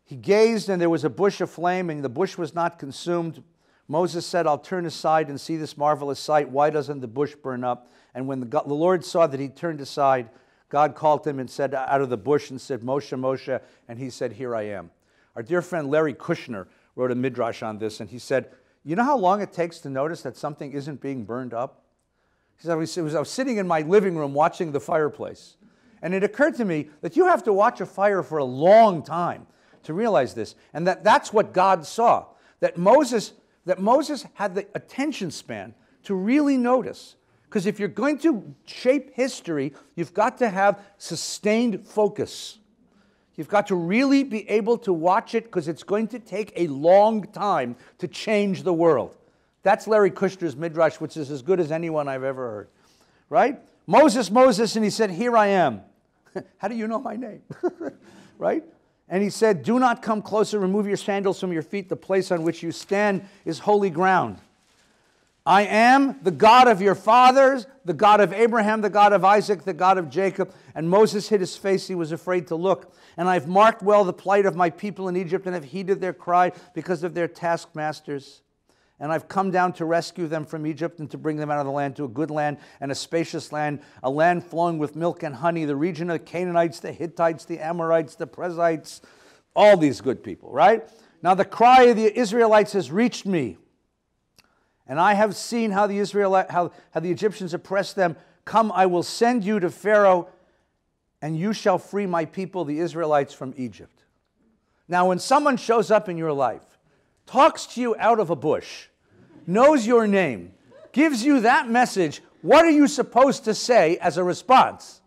He gazed, and there was a bush aflame, and the bush was not consumed. Moses said, "I'll turn aside and see this marvelous sight. Why doesn't the bush burn up?" And when the Lord saw that he turned aside, God called him and said out of the bush and said, "Moshe, Moshe," and he said, "Here I am." Our dear friend Larry Kushner wrote a midrash on this, and he said, you know how long it takes to notice that something isn't being burned up? He said, I was sitting in my living room watching the fireplace, and it occurred to me that you have to watch a fire for a long time to realize this, and that's what God saw, that Moses had the attention span to really notice. Because if you're going to shape history, you've got to have sustained focus. You've got to really be able to watch it because it's going to take a long time to change the world. That's Larry Kushner's midrash, which is as good as anyone I've ever heard. Right? Moses, and he said, here I am. How do you know my name? Right? And he said, do not come closer, remove your sandals from your feet. The place on which you stand is holy ground. I am the God of your fathers, the God of Abraham, the God of Isaac, the God of Jacob. And Moses hid his face, he was afraid to look. And I've marked well the plight of my people in Egypt and have heeded their cry because of their taskmasters. And I've come down to rescue them from Egypt and to bring them out of the land to a good land and a spacious land, a land flowing with milk and honey, the region of the Canaanites, the Hittites, the Amorites, the Perizzites, all these good people, right? Now the cry of the Israelites has reached me. And I have seen how the Egyptians oppressed them. Come, I will send you to Pharaoh, and you shall free my people, the Israelites, from Egypt. Now, when someone shows up in your life, talks to you out of a bush, knows your name, gives you that message, what are you supposed to say as a response?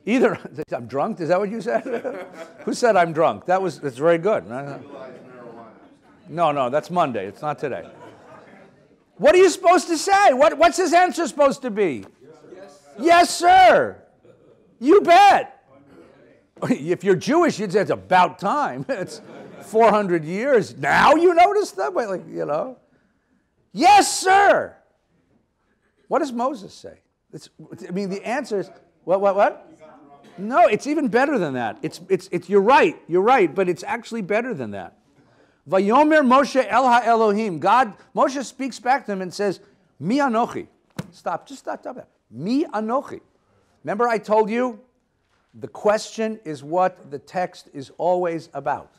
Either, I'm drunk, is that what you said? Who said I'm drunk? That's very good. No, that's Monday, it's not today. What are you supposed to say? What's his answer supposed to be? Yes, sir. You bet. If you're Jewish, you'd say it's about time. It's 400 years. Now you notice that? Like, you know. Yes, sir. What does Moses say? The answer is, what? No, it's even better than that. You're right, but it's actually better than that. Vayomer Moshe El HaElohim. Moshe speaks back to him and says, Mi Anochi. Stop there. Mi Anochi. Remember I told you, the question is what the text is always about.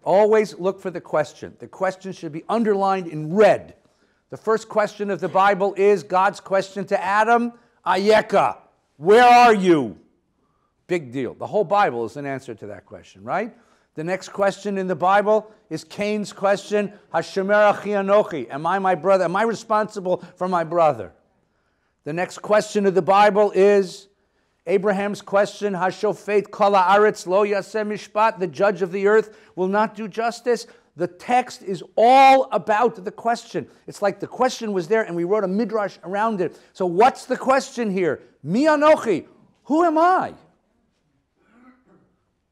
Always look for the question. The question should be underlined in red. The first question of the Bible is God's question to Adam, Ayeka, where are you? Big deal. The whole Bible is an answer to that question, right? The next question in the Bible is Cain's question, Hashemer Achi Anochi. Am I my brother? Am I responsible for my brother? The next question of the Bible is Abraham's question, Hashofet Kol Haaretz Lo Yaseh Mishpat. The judge of the earth will not do justice. The text is all about the question. It's like the question was there and we wrote a midrash around it. So what's the question here? Mi Anochi. Who am I?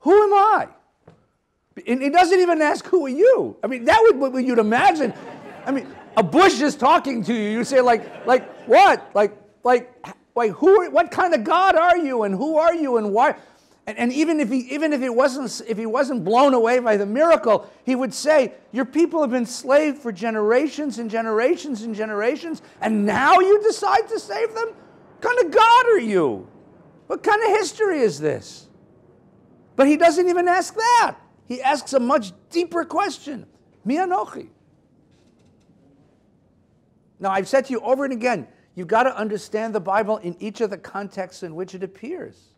Who am I? And it doesn't even ask, who are you? I mean, that would what you'd imagine. I mean, a bush is talking to you. You say, like what? Who? What kind of God are you? And who are you? And why? And even if he wasn't blown away by the miracle, he would say, your people have been enslaved for generations and generations and generations, and now you decide to save them? What kind of God are you? What kind of history is this? But he doesn't even ask that. He asks a much deeper question. Mi Anochi. Now, I've said to you over and again, you've got to understand the Bible in each of the contexts in which it appears.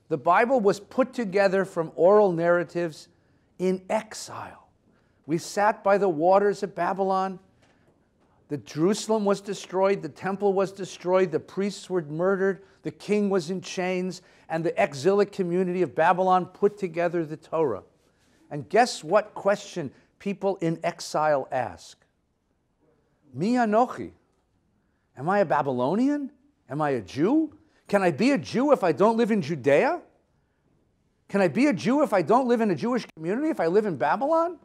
The Bible was put together from oral narratives in exile. We sat by the waters of Babylon. The Jerusalem was destroyed. The temple was destroyed. The priests were murdered. The king was in chains. And the exilic community of Babylon put together the Torah. And guess what question people in exile ask? Mi Anochi. Am I a Babylonian? Am I a Jew? Can I be a Jew if I don't live in Judea? Can I be a Jew if I don't live in a Jewish community, if I live in Babylon?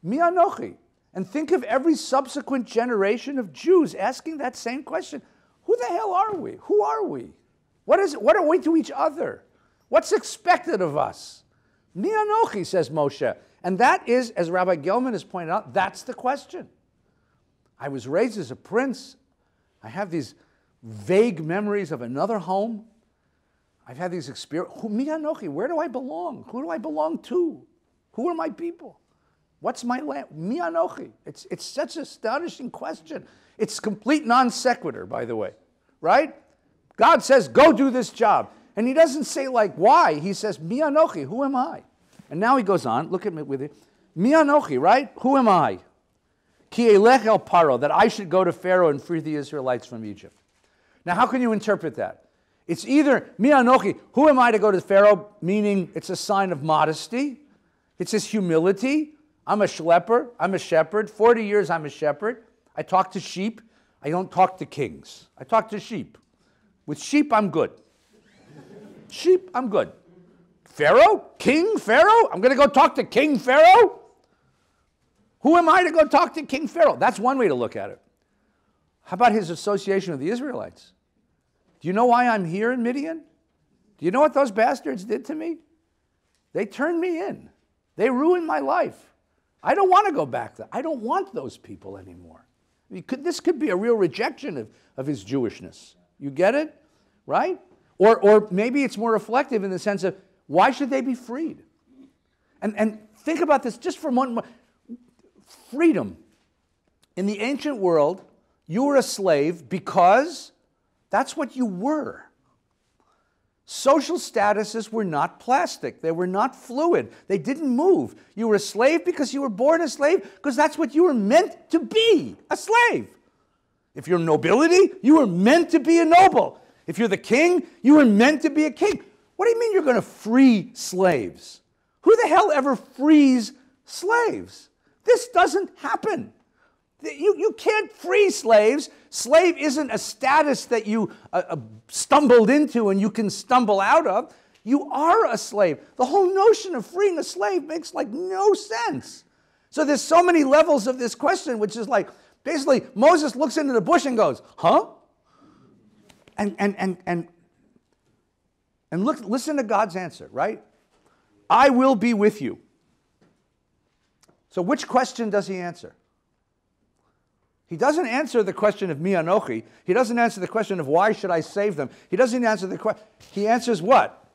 Mi Anochi. And think of every subsequent generation of Jews asking that same question. Who the hell are we? Who are we? What are we to each other? What's expected of us? Mi Anochi, says Moshe. And that is, as Rabbi Gelman has pointed out, that's the question. I was raised as a prince. I have these vague memories of another home. I've had these experiences. Mi Anochi, where do I belong? Who do I belong to? Who are my people? What's my land? Mi anochi. It's such an astonishing question. It's complete non sequitur, by the way, right? God says, go do this job. And he doesn't say like, why? He says, mi anochi, who am I? And now he goes on, look at me with it. Mi anochi, right? Who am I? Ki elech el paro, that I should go to Pharaoh and free the Israelites from Egypt. Now, how can you interpret that? It's either, mi anochi, who am I to go to Pharaoh, meaning it's a sign of modesty. It's his humility. I'm a schlepper. I'm a shepherd. 40 years I'm a shepherd. I talk to sheep. I don't talk to kings. I talk to sheep. With sheep, I'm good. Sheep, I'm good. Pharaoh? King Pharaoh? I'm going to go talk to King Pharaoh? Who am I to go talk to King Pharaoh? That's one way to look at it. How about his association with the Israelites? Do you know why I'm here in Midian? Do you know what those bastards did to me? They turned me in. They ruined my life. I don't want to go back there. I don't want those people anymore. This could be a real rejection of his Jewishness. You get it? Right? Or maybe it's more reflective in the sense of, why should they be freed? And think about this just for a moment. Freedom. In the ancient world, you were a slave because that's what you were. Social statuses were not plastic. They were not fluid. They didn't move. You were a slave because you were born a slave, because that's what you were meant to be, a slave. If you're nobility, you were meant to be a noble. If you're the king, you were meant to be a king. What do you mean you're going to free slaves? Who the hell ever frees slaves? This doesn't happen. You can't free slaves. Slave isn't a status that you stumbled into and you can stumble out of. You are a slave. The whole notion of freeing a slave makes like no sense. So there's so many levels of this question, which is like, basically, Moses looks into the bush and goes, huh? And look, listen to God's answer, right? I will be with you. So which question does he answer? He doesn't answer the question of mi anochi. He doesn't answer the question of why should I save them. He doesn't answer the question. He answers what?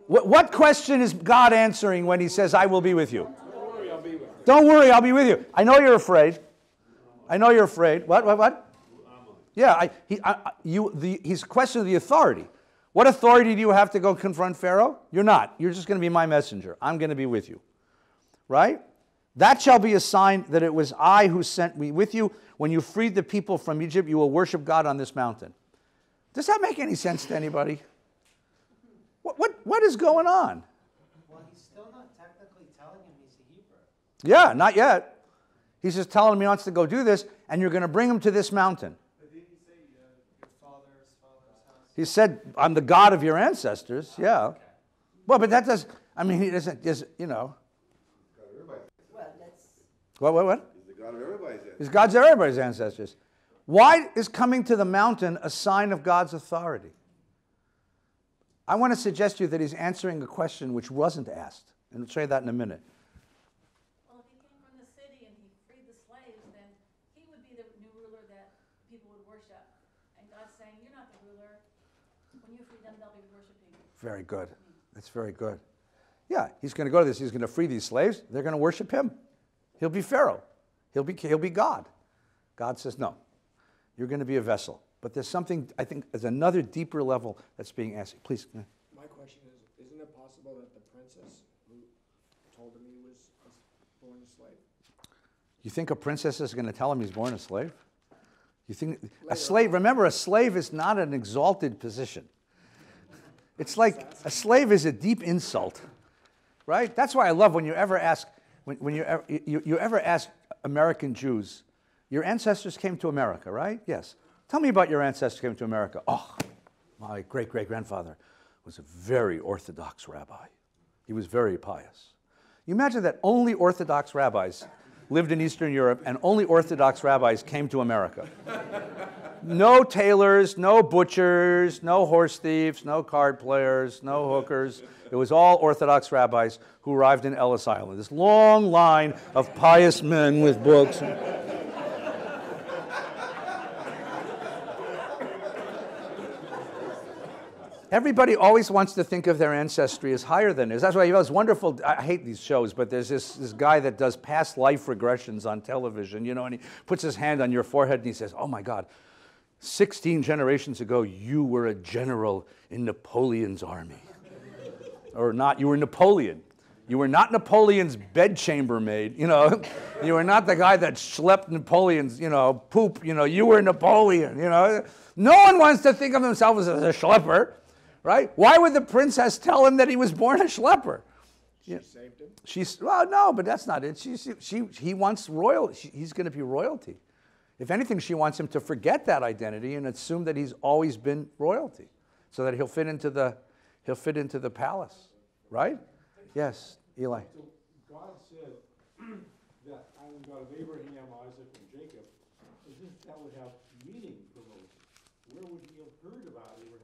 What question is God answering when he says, I will be with you? Don't worry, I'll be with you. Don't worry, I'll be with you. I know you're afraid. I know you're afraid. What? Yeah, he's questioning the authority. What authority do you have to go confront Pharaoh? You're not. You're just going to be my messenger. I'm going to be with you. Right? That shall be a sign that it was I who sent me with you. When you freed the people from Egypt, you will worship God on this mountain. Does that make any sense to anybody? What is going on? Well, he's still not technically telling him he's a Hebrew. Yeah, not yet. He's just telling him he wants to go do this, and you're going to bring him to this mountain. But didn't he say your father's house? He said, I'm the God of your ancestors. Yeah. Okay. Well, but that does, I mean, he doesn't, just, you know. Well, that's, What? He's the God of everybody's ancestors. He's God's everybody's ancestors. Why is coming to the mountain a sign of God's authority? I want to suggest to you that he's answering a question which wasn't asked. And I'll show you that in a minute. Well, if he came from the city and he freed the slaves, then he would be the new ruler that people would worship. And God's saying, you're not the ruler. When you free them, they'll be worshiping. Very good. That's very good. Yeah, he's going to go to this. He's going to free these slaves. They're going to worship him. He'll be Pharaoh. He'll be God. God says, no, you're going to be a vessel. But there's something, I think, there's another deeper level that's being asked. Please. My question is, isn't it possible that the princess who told him he was born a slave? You think a princess is going to tell him he's born a slave? You think a slave, remember, a slave is not an exalted position. It's like a slave is a deep insult, right? That's why I love when you ever ask, when you ever ask American Jews, your ancestors came to America, right? Yes. Tell me about your ancestors who came to America. Oh, my great-great-grandfather was a very Orthodox rabbi. He was very pious. You imagine that only Orthodox rabbis lived in Eastern Europe and only Orthodox rabbis came to America. No tailors, no butchers, no horse thieves, no card players, no hookers. It was all Orthodox rabbis who arrived in Ellis Island. This long line of pious men with books. Everybody always wants to think of their ancestry as higher than theirs. That's why it's wonderful. I hate these shows, but there's this guy that does past life regressions on television, you know, and he puts his hand on your forehead and he says, oh my God, 16 generations ago, you were a general in Napoleon's army. Or not, you were Napoleon. You were not Napoleon's bedchamber maid, you know. You were not the guy that schlepped Napoleon's, you know, poop, you know. You were Napoleon, you know. No one wants to think of himself as a schlepper. Right? Why would the princess tell him that he was born a schlepper? She saved him? Well, no, but that's not it. He wants royalty. He's going to be royalty. If anything, she wants him to forget that identity and assume that he's always been royalty, so that he'll fit into the palace. Right? Yes, Eli. So God said that I am God of Abraham, Isaac, and Jacob, as if that would have meaning for Moses. Where would he have heard about Abraham?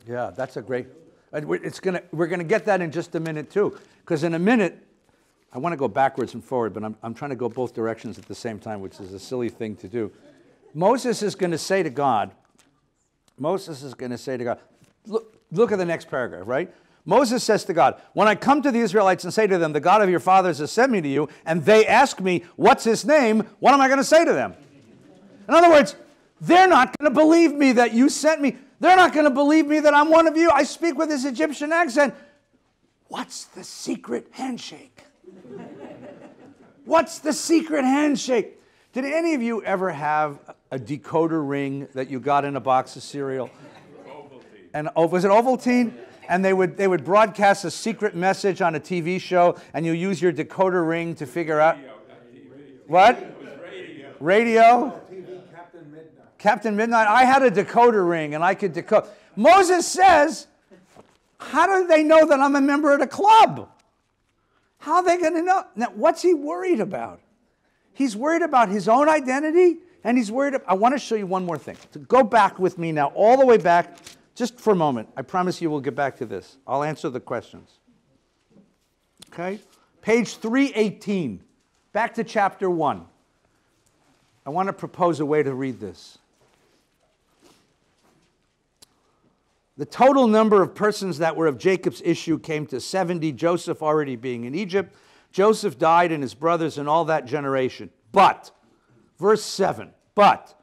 Yeah, that's a great. We're gonna get that in just a minute too, because in a minute, I want to go backwards and forward, but I'm trying to go both directions at the same time, which is a silly thing to do. Moses is going to say to God. Look at the next paragraph, right? Moses says to God, when I come to the Israelites and say to them, the God of your fathers has sent me to you, and they ask me, what's his name? What am I going to say to them? In other words, they're not going to believe me that you sent me. They're not going to believe me that I'm one of you. I speak with this Egyptian accent. What's the secret handshake? What's the secret handshake? Did any of you ever have a decoder ring that you got in a box of cereal? Ovaltine. And was it Ovaltine? And they would broadcast a secret message on a TV show, and you use your decoder ring to figure out. What? It was radio. Radio? Captain Midnight. I had a decoder ring, and I could decode. Moses says, how do they know that I'm a member of the club? How are they going to know? Now, what's he worried about? He's worried about his own identity, and he's worried about, I want to show you one more thing. To go back with me now, all the way back, just for a moment. I promise you we'll get back to this. I'll answer the questions. Okay? Page 318. Back to chapter 1. I want to propose a way to read this. The total number of persons that were of Jacob's issue came to 70, Joseph already being in Egypt. Joseph died and his brothers and all that generation. But, verse 7, but,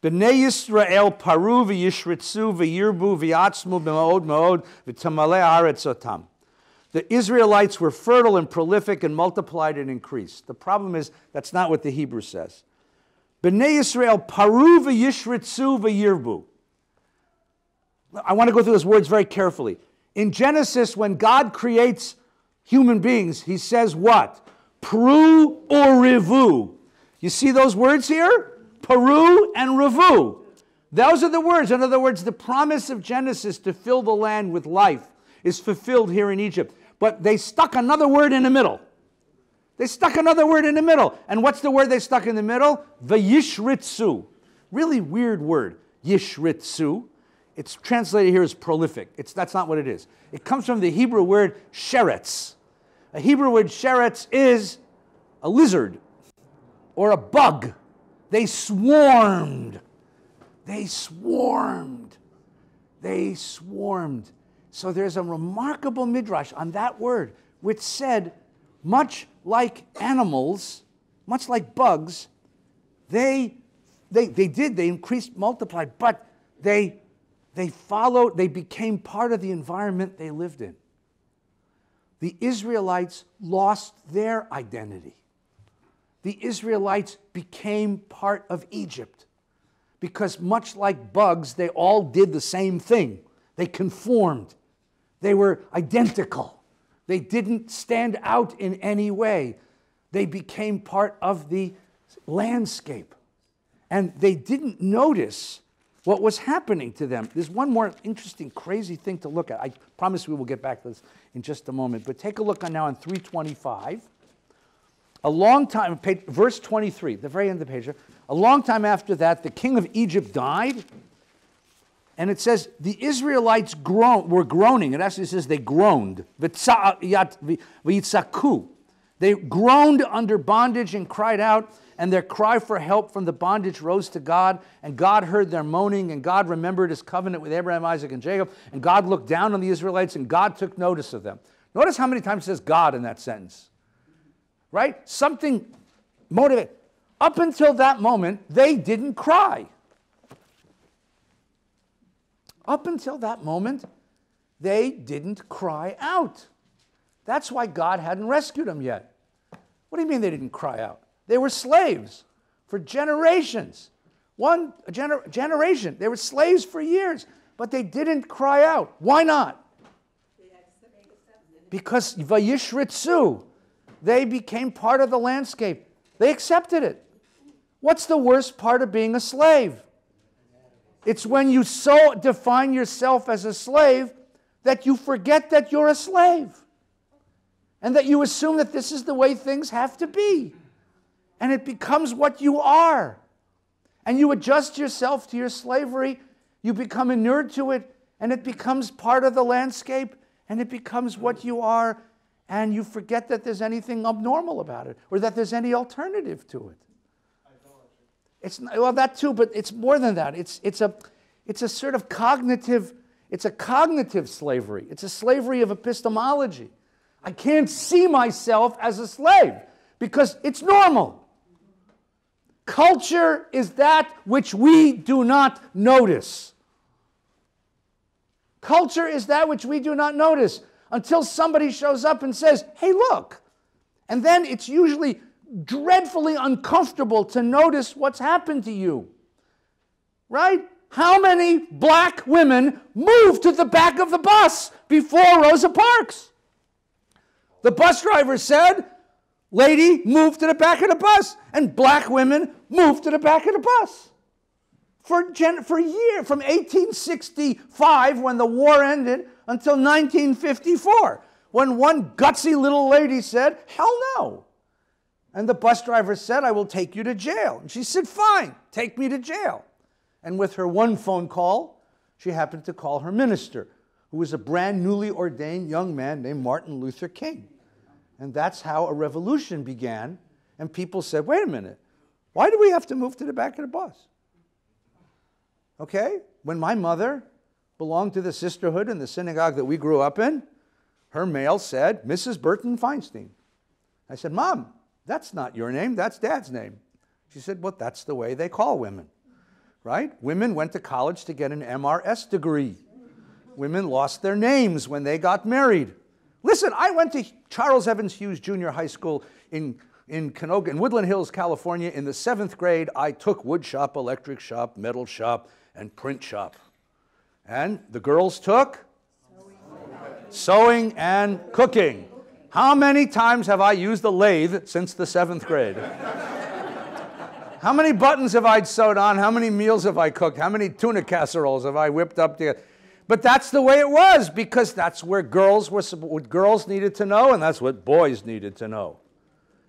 B'nai Yisrael paru v'yishritzu v'yirbu v'yatzmu b'ma'od ma'od v'tamalei haaretz otam. The Israelites were fertile and prolific and multiplied and increased. The problem is that's not what the Hebrew says. B'nai Yisrael paru v'yishritzu v'yirbu. I want to go through those words very carefully. In Genesis, when God creates human beings, he says what? Peru or revu. You see those words here? Peru and revu. Those are the words. In other words, the promise of Genesis to fill the land with life is fulfilled here in Egypt. But they stuck another word in the middle. They stuck another word in the middle. And what's the word they stuck in the middle? V'yishritzu. Really weird word. Yishritzu. It's translated here as prolific. That's not what it is. It comes from the Hebrew word sheretz. A Hebrew word sheretz is a lizard or a bug. They swarmed. They swarmed. They swarmed. So there's a remarkable midrash on that word, which said, much like animals, much like bugs, they increased, multiplied, but they became part of the environment they lived in. The Israelites lost their identity. The Israelites became part of Egypt because much like bugs, they all did the same thing. They conformed. They were identical. They didn't stand out in any way. They became part of the landscape. And they didn't notice what was happening to them. There's one more interesting, crazy thing to look at. I promise we will get back to this in just a moment. But take a look now on 325. A long time, verse 23, the very end of the page. A long time after that, the king of Egypt died. And it says the Israelites were groaning. It actually says they groaned. V'yitzaku. They groaned under bondage and cried out, and their cry for help from the bondage rose to God, and God heard their moaning, and God remembered his covenant with Abraham, Isaac, and Jacob, and God looked down on the Israelites, and God took notice of them. Notice how many times it says God in that sentence. Right? Something motivated. Up until that moment, they didn't cry. Up until that moment, they didn't cry out. That's why God hadn't rescued them yet. What do you mean they didn't cry out? They were slaves for generations. Generation. They were slaves for years, but they didn't cry out. Why not? Because vayishritzu, they became part of the landscape. They accepted it. What's the worst part of being a slave? It's when you so define yourself as a slave that you forget that you're a slave. And that you assume that this is the way things have to be. And it becomes what you are. And you adjust yourself to your slavery. You become inured to it. And it becomes part of the landscape. And it becomes what you are. And you forget that there's anything abnormal about it. Or that there's any alternative to it. It's not, well, that too, but it's more than that. It's a sort of cognitive, it's a cognitive slavery. It's a slavery of epistemology. I can't see myself as a slave because it's normal. Culture is that which we do not notice. Culture is that which we do not notice until somebody shows up and says, hey, look. And then it's usually dreadfully uncomfortable to notice what's happened to you. Right? How many black women moved to the back of the bus before Rosa Parks? The bus driver said, lady, move to the back of the bus. And black women moved to the back of the bus. For a year, from 1865, when the war ended, until 1954, when one gutsy little lady said, hell no. And the bus driver said, I will take you to jail. And she said, fine, take me to jail. And with her one phone call, she happened to call her minister, who was a brand newly ordained young man named Martin Luther King. And that's how a revolution began. And people said, wait a minute, why do we have to move to the back of the bus? Okay? When my mother belonged to the sisterhood in the synagogue that we grew up in, her mail said, Mrs. Burton Feinstein. I said, Mom, that's not your name, that's Dad's name. She said, well, that's the way they call women. Right? Women went to college to get an MRS degree. Women lost their names when they got married. Listen, I went to Charles Evans Hughes Junior High School in Woodland Hills, California. In the 7th grade, I took wood shop, electric shop, metal shop, and print shop. And the girls took sewing and cooking. How many times have I used the lathe since the 7th grade? How many buttons have I sewed on? How many meals have I cooked? How many tuna casseroles have I whipped up together? But that's the way it was, because that's where what girls needed to know, and that's what boys needed to know.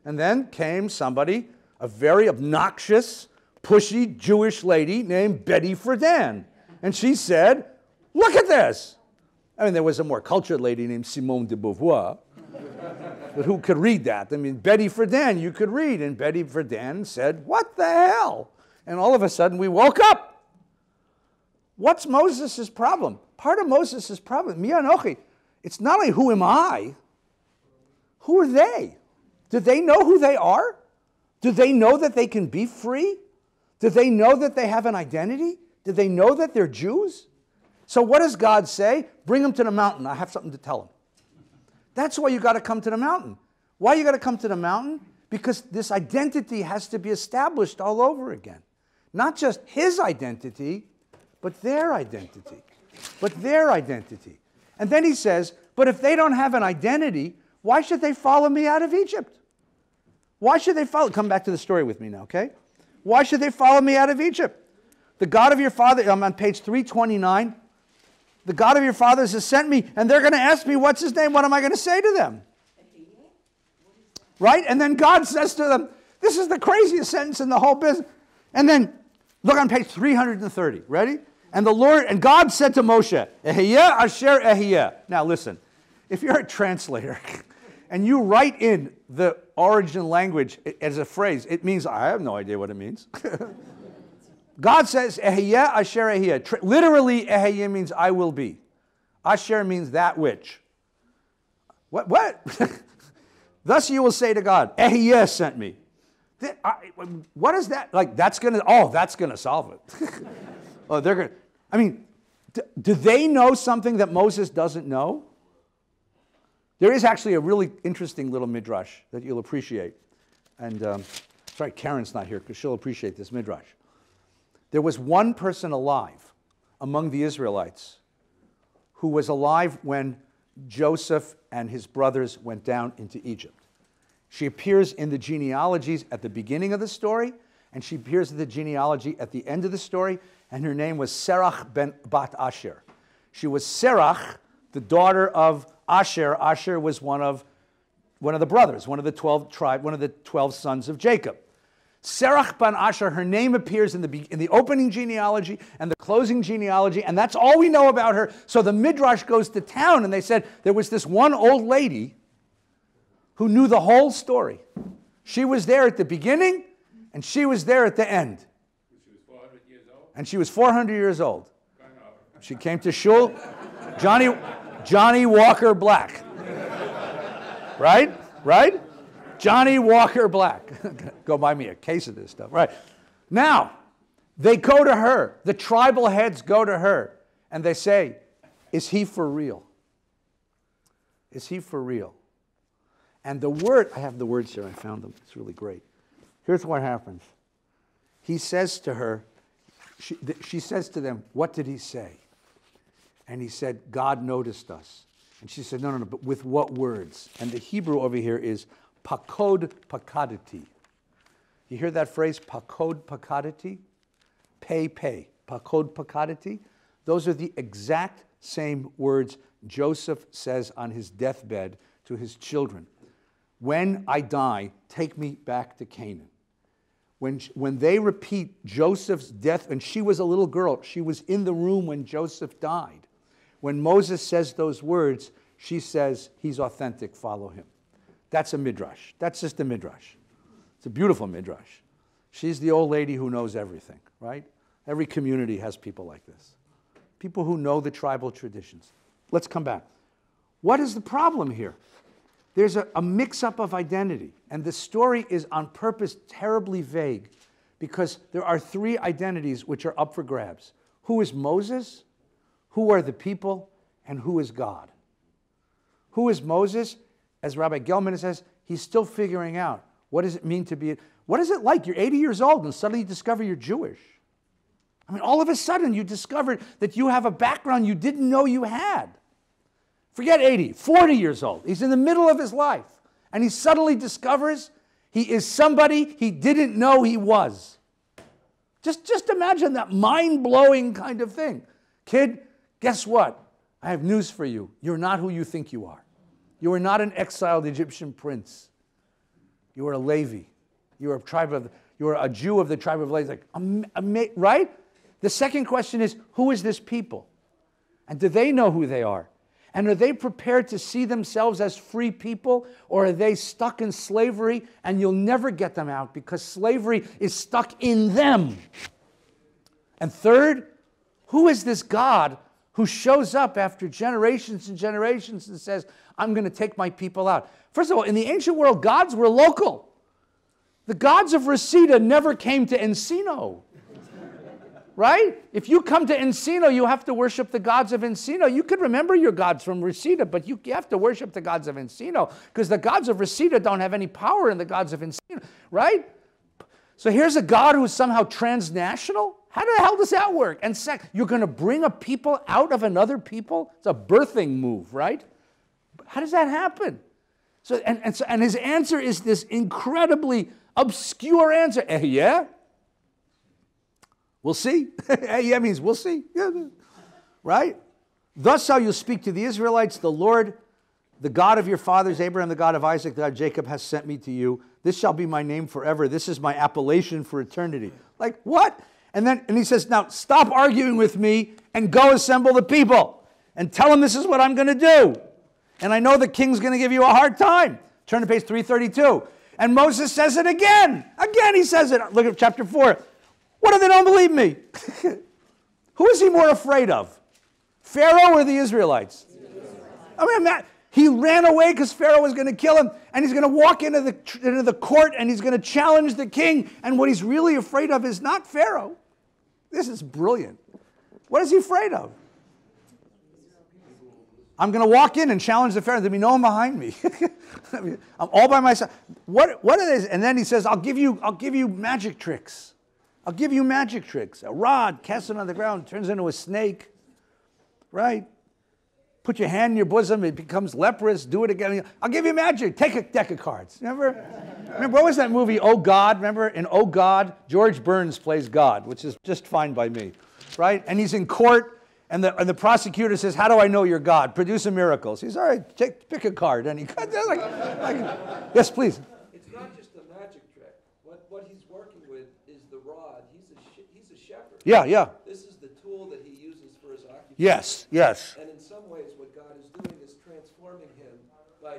And then came somebody, a very obnoxious, pushy Jewish lady named Betty Friedan. And she said, look at this. I mean, there was a more cultured lady named Simone de Beauvoir, but who could read that? I mean, Betty Friedan, you could read. And Betty Friedan said, what the hell? And all of a sudden, we woke up. What's Moses' problem? Part of Moses' problem, mi anochi, it's not only who am I, who are they? Do they know who they are? Do they know that they can be free? Do they know that they have an identity? Do they know that they're Jews? So what does God say? Bring them to the mountain. I have something to tell them. That's why you got to come to the mountain. Why you got to come to the mountain? Because this identity has to be established all over again. Not just his identity, but their identity. But their identity. And then he says, but if they don't have an identity, why should they follow me out of Egypt? Why should they follow? Come back to the story with me now, okay? Why should they follow me out of Egypt? The God of your father, I'm on page 329. The God of your fathers has sent me, and they're going to ask me, what's his name? What am I going to say to them? Right? And then God says to them, this is the craziest sentence in the whole business. And then, look on page 330. Ready? And God said to Moshe, Ehiyeh asher ehiyeh. Now listen, if you're a translator, and you write in the origin language as a phrase, it means, I have no idea what it means. God says, Ehyeh asher ehyeh. Literally, Ehyeh means I will be. Asher means that which. What? Thus you will say to God, Ehyeh sent me. What is that? Like, that's going to solve it. Oh, they're going to, I mean, do they know something that Moses doesn't know? There is actually a really interesting little midrash that you'll appreciate. And sorry, Karen's not here because she'll appreciate this midrash. There was one person alive among the Israelites who was alive when Joseph and his brothers went down into Egypt. She appears in the genealogies at the beginning of the story, and she appears in the genealogy at the end of the story, and her name was Serach bat Asher. She was Serach, the daughter of Asher. Asher was one of the brothers, one of the 12 sons of Jacob. Serach ben Asher, her name appears in the opening genealogy and the closing genealogy, and that's all we know about her. So the Midrash goes to town, and they said there was this one old lady who knew the whole story. She was there at the beginning, and she was there at the end. She was 400 years old? And she was 400 years old. She came to shul, Johnny Walker Black. Right? Johnny Walker Black. Go buy me a case of this stuff. Right. Now, they go to her. The tribal heads go to her, and they say, is he for real? Is he for real? And the word, I have the words here, I found them, it's really great. Here's what happens. He says to her, she says to them, what did he say? And he said, God noticed us. And she said, no, but with what words? And the Hebrew over here is pakod pakadati. You hear that phrase, pakod pakadati? Pay, pakod pakadati. Those are the exact same words Joseph says on his deathbed to his children. When I die, take me back to Canaan. When they repeat Joseph's death, and she was a little girl, she was in the room when Joseph died. When Moses says those words, she says, he's authentic, follow him. That's a midrash. That's just a midrash. It's a beautiful midrash. She's the old lady who knows everything, right? Every community has people like this. People who know the tribal traditions. Let's come back. What is the problem here? There's a mix-up of identity, and the story is on purpose terribly vague because there are three identities which are up for grabs. Who is Moses? Who are the people? And who is God? Who is Moses? As Rabbi Gelman says, he's still figuring out what does it mean to be, what is it like? You're 80 years old and suddenly you discover you're Jewish. I mean, all of a sudden you discovered that you have a background you didn't know you had. Forget 80, 40 years old. He's in the middle of his life. And he suddenly discovers he is somebody he didn't know he was. Just imagine that mind-blowing kind of thing. Kid, guess what? I have news for you. You're not who you think you are. You are not an exiled Egyptian prince. You are a Levi. You are a Jew of the tribe of Levi. Like, right? The second question is, who is this people? And do they know who they are? And are they prepared to see themselves as free people, or are they stuck in slavery and you'll never get them out because slavery is stuck in them? And third, who is this God who shows up after generations and generations and says, I'm going to take my people out? First of all, in the ancient world, gods were local. The gods of Reseda never came to Encino. Right? If you come to Encino, you have to worship the gods of Encino. You could remember your gods from Reseda, but you have to worship the gods of Encino because the gods of Reseda don't have any power in the gods of Encino. Right? So here's a God who's somehow transnational? How the hell does that work? And you're going to bring a people out of another people? It's a birthing move, right? How does that happen? So and his answer is this incredibly obscure answer. Yeah? We'll see. Yeah means we'll see. Yeah. Right? Thus shall you speak to the Israelites, the Lord, the God of your fathers, Abraham, the God of Isaac, the God of Jacob, has sent me to you. This shall be my name forever. This is my appellation for eternity. Like, what? And he says, now stop arguing with me and go assemble the people and tell them this is what I'm going to do. And I know the king's going to give you a hard time. Turn to page 332. And Moses says it again. Again he says it. Look at chapter 4. What if they don't believe me? Who is he more afraid of? Pharaoh or the Israelites? I mean, he ran away because Pharaoh was going to kill him, and he's going to walk into the court, and he's going to challenge the king, and what he's really afraid of is not Pharaoh. This is brilliant. What is he afraid of? I'm going to walk in and challenge the Pharaoh. There'll be no one behind me. I'm all by myself. What it is? And then he says, I'll give you magic tricks. I'll give you magic tricks. A rod, cast it on the ground, turns into a snake. Right? Put your hand in your bosom, it becomes leprous. Do it again. I'll give you magic. Take a deck of cards. Remember, what was that movie, Oh God? Remember, in Oh God, George Burns plays God, which is just fine by me. Right? And he's in court, and the prosecutor says, how do I know you're God? Produce a miracle. So he's, all right, pick a card. And he yes, please. It's not just a magic trick. What he's working with is the rod. He's a shepherd. Yeah, yeah. This is the tool that he uses for his occupation. Yes, yes. And in some ways, what God is doing is transforming him by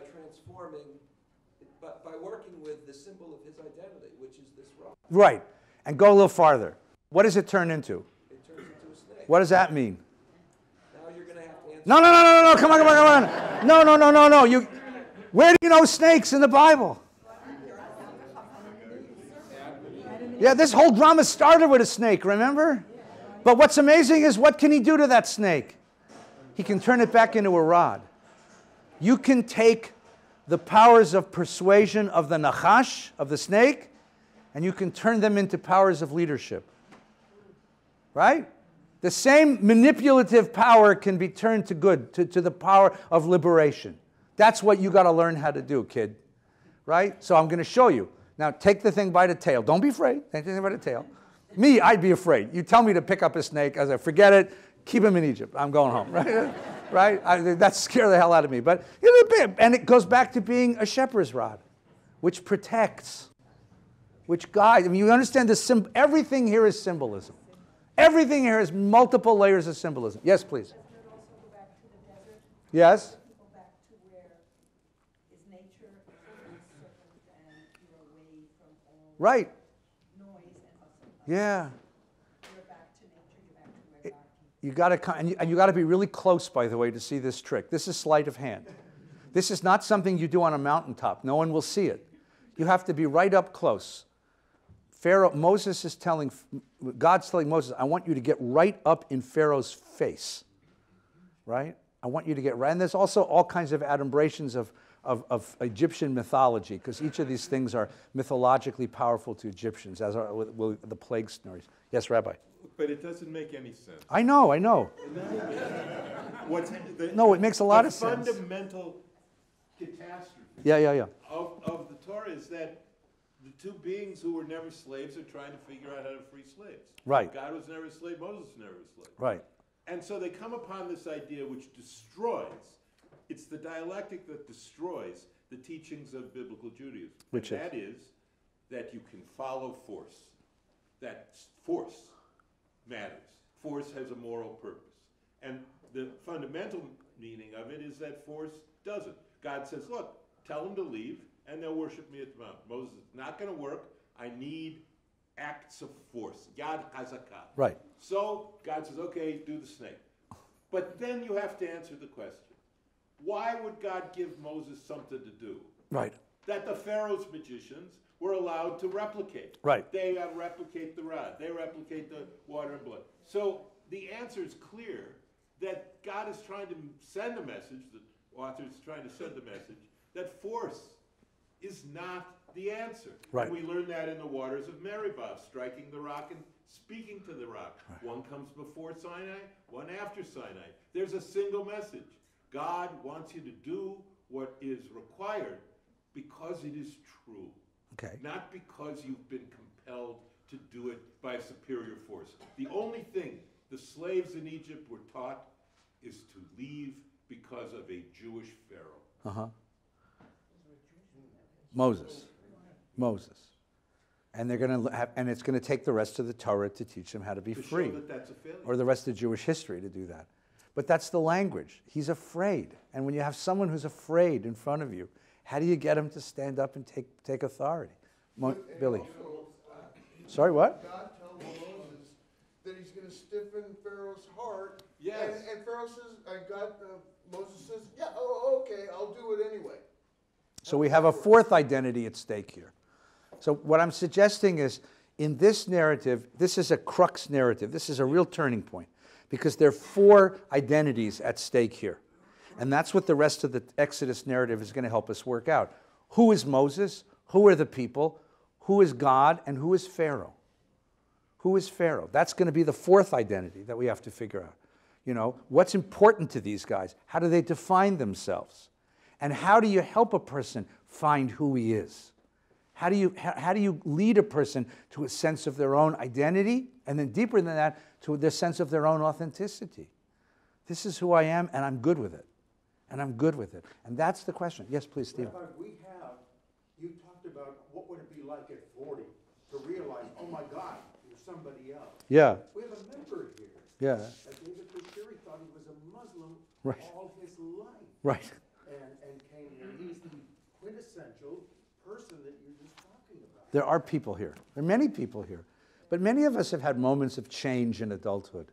working with the symbol of his identity, which is this rod. Right. And go a little farther. What does it turn into? It turns into a snake. What does that mean? Now you're going to have to answer. No. Come on. No. Where do you know snakes in the Bible? Yeah, this whole drama started with a snake, remember? But what's amazing is, what can he do to that snake? He can turn it back into a rod. You can take the powers of persuasion of the nachash, of the snake, and you can turn them into powers of leadership. Right? The same manipulative power can be turned to good, to the power of liberation. That's what you got to learn how to do, kid. Right? So I'm going to show you. Now, take the thing by the tail. Don't be afraid. Take the thing by the tail. Me, I'd be afraid. You tell me to pick up a snake. I say, forget it. Keep him in Egypt. I'm going home. Right? Right? That scared the hell out of me. But and it goes back to being a shepherd's rod, which protects, which guides. I mean, you understand this. Everything here is symbolism. Everything here is multiple layers of symbolism. Yes, please. Doesn't it also go back to the desert? Yes. Go back to where is nature totally serpent and you're away from all Right. noise and hustle. Yeah. You're back to nature. You're back to where God came. You got to, and you got to be really close, by the way, to see this trick. This is sleight of hand. This is not something you do on a mountaintop. No one will see it. You have to be right up close. God's telling Moses, I want you to get right up in Pharaoh's face. Right? I want you to get right. And there's also all kinds of adumbrations of Egyptian mythology, because each of these things are mythologically powerful to Egyptians, as are the plague stories. Yes, Rabbi? But it doesn't make any sense. I know. No, it makes a lot of sense. The fundamental catastrophe Yeah. of the Torah is that the two beings who were never slaves are trying to figure out how to free slaves. Right. God was never a slave, Moses was never a slave. Right. And so they come upon this idea which destroys, it's the dialectic that destroys the teachings of biblical Judaism. That is that you can follow force. That force matters. Force has a moral purpose. And the fundamental meaning of it is that force doesn't. God says, look, tell them to leave and they'll worship me at the mountain. Moses, it's not going to work. I need acts of force. Yad Chazakah. Right. So God says, okay, do the snake. But then you have to answer the question. Why would God give Moses something to do? Right. That the Pharaoh's magicians were allowed to replicate. Right. They replicate the rod. They replicate the water and blood. So the answer is clear that God is trying to send a message, the author is trying to send a message, that force is not the answer. Right. And we learn that in the waters of Meribah, striking the rock and speaking to the rock. Right. One comes before Sinai, one after Sinai. There's a single message. God wants you to do what is required because it is true. Okay. Not because you've been compelled to do it by a superior force. The only thing the slaves in Egypt were taught is to leave because of a Jewish Pharaoh. Uh-huh. Moses. And they're going to have, and it's going to take the rest of the Torah to teach them how to be free. Show that that's a failure. Or the rest of Jewish history to do that. But that's the language. He's afraid. And when you have someone who's afraid in front of you, how do you get him to stand up and take authority? Billy. Sorry, what? God tells Moses that he's going to stiffen Pharaoh's heart. Yes. And Pharaoh says, Moses says, yeah, okay, I'll do it anyway. So we have a fourth identity at stake here. So what I'm suggesting is, in this narrative, this is a crux narrative. This is a real turning point, because there are four identities at stake here. And that's what the rest of the Exodus narrative is going to help us work out. Who is Moses? Who are the people? Who is God? And who is Pharaoh? Who is Pharaoh? That's going to be the fourth identity that we have to figure out. You know, what's important to these guys? How do they define themselves? And how do you help a person find who he is? How do you lead a person to a sense of their own identity, and then deeper than that, to the sense of their own authenticity? This is who I am, and I'm good with it. And I'm good with it. And that's the question. Yes, please, Steve. Rabbi, you talked about what would it be like at 40 to realize, oh my God, you're somebody else. Yeah. We have a member here. Yeah. That David Bashiri thought he was a Muslim all his life. Right. And came here. He's the quintessential person that you're just talking about. There are people here. There are many people here. But many of us have had moments of change in adulthood,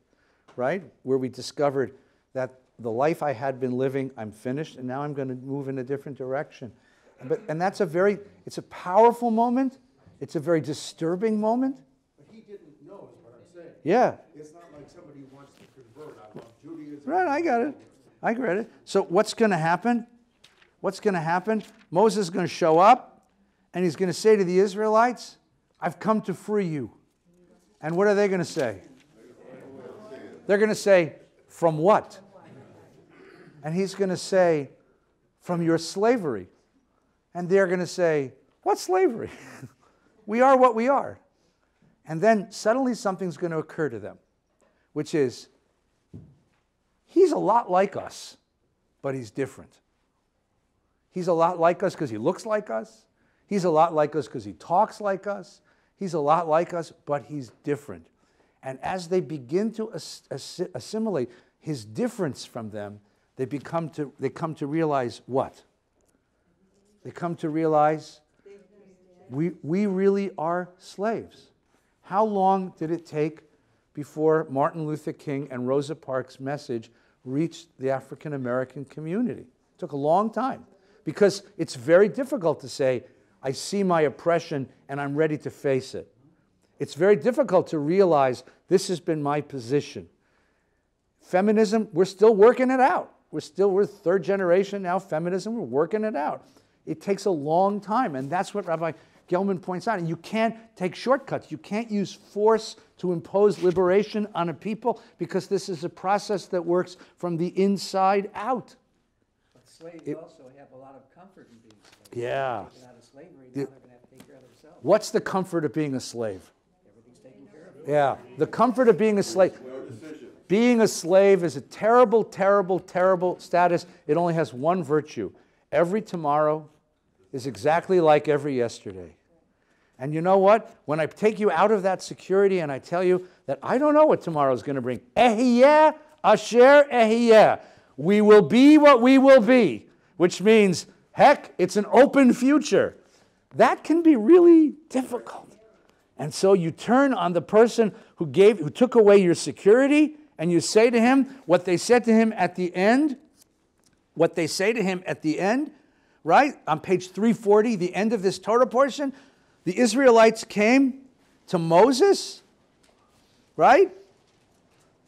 right? Where we discovered that the life I had been living, I'm finished, and now I'm going to move in a different direction. And that's it's a powerful moment. It's a very disturbing moment. But he didn't know, is what I'm saying. Yeah. It's not like somebody who wants to convert. I love Judaism. Right, I got it. I get it. So what's going to happen? What's going to happen? Moses is going to show up, and he's going to say to the Israelites, I've come to free you. And what are they going to say? They're going to say, from what? And he's going to say, from your slavery. And they're going to say, what slavery? We are what we are. And then suddenly something's going to occur to them, which is, he's a lot like us, but he's different. He's a lot like us because he looks like us. He's a lot like us because he talks like us. He's a lot like us, but he's different. And as they begin to assimilate his difference from them, they come to realize what? They come to realize we really are slaves. How long did it take before Martin Luther King and Rosa Parks' message reached the African American community? It took a long time, because it's very difficult to say, I see my oppression and I'm ready to face it. It's very difficult to realize this has been my position. Feminism, we're still working it out. We're third generation now, feminism, we're working it out. It takes a long time, and that's what Rabbi Gelman points out. And you can't take shortcuts. You can't use force to impose liberation on a people, because this is a process that works from the inside out. But slaves also have a lot of comfort in being slaves. Yeah. Taken out of slavery, now they're going to have to take care of themselves. What's the comfort of being a slave? Everything's taken care of. Yeah, the comfort of being a slave. Being a slave is a terrible, terrible, terrible status. It only has one virtue. Every tomorrow is exactly like every yesterday. And you know what? When I take you out of that security and I tell you that I don't know what tomorrow is going to bring. Ehiyeh asher ehiyeh. We will be what we will be, which means, heck, it's an open future. That can be really difficult. And so you turn on the person who took away your security, and you say to him what they said to him at the end, right? On page 340, the end of this Torah portion, the Israelites came to Moses, right?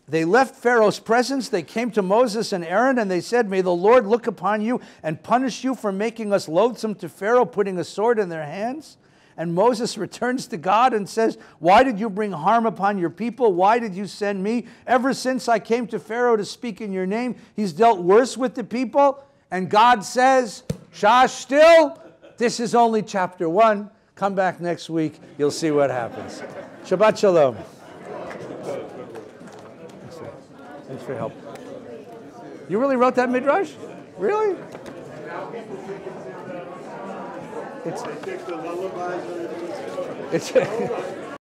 They left Pharaoh's presence. They came to Moses and Aaron, and they said, may the Lord look upon you and punish you for making us loathsome to Pharaoh, putting a sword in their hands. And Moses returns to God and says, why did you bring harm upon your people? Why did you send me? Ever since I came to Pharaoh to speak in your name, he's dealt worse with the people. And God says, shush still. This is only chapter 1. Come back next week. You'll see what happens. Shabbat shalom. Thanks for your help. You really wrote that midrash? Really? They take the lullabies and everything. It's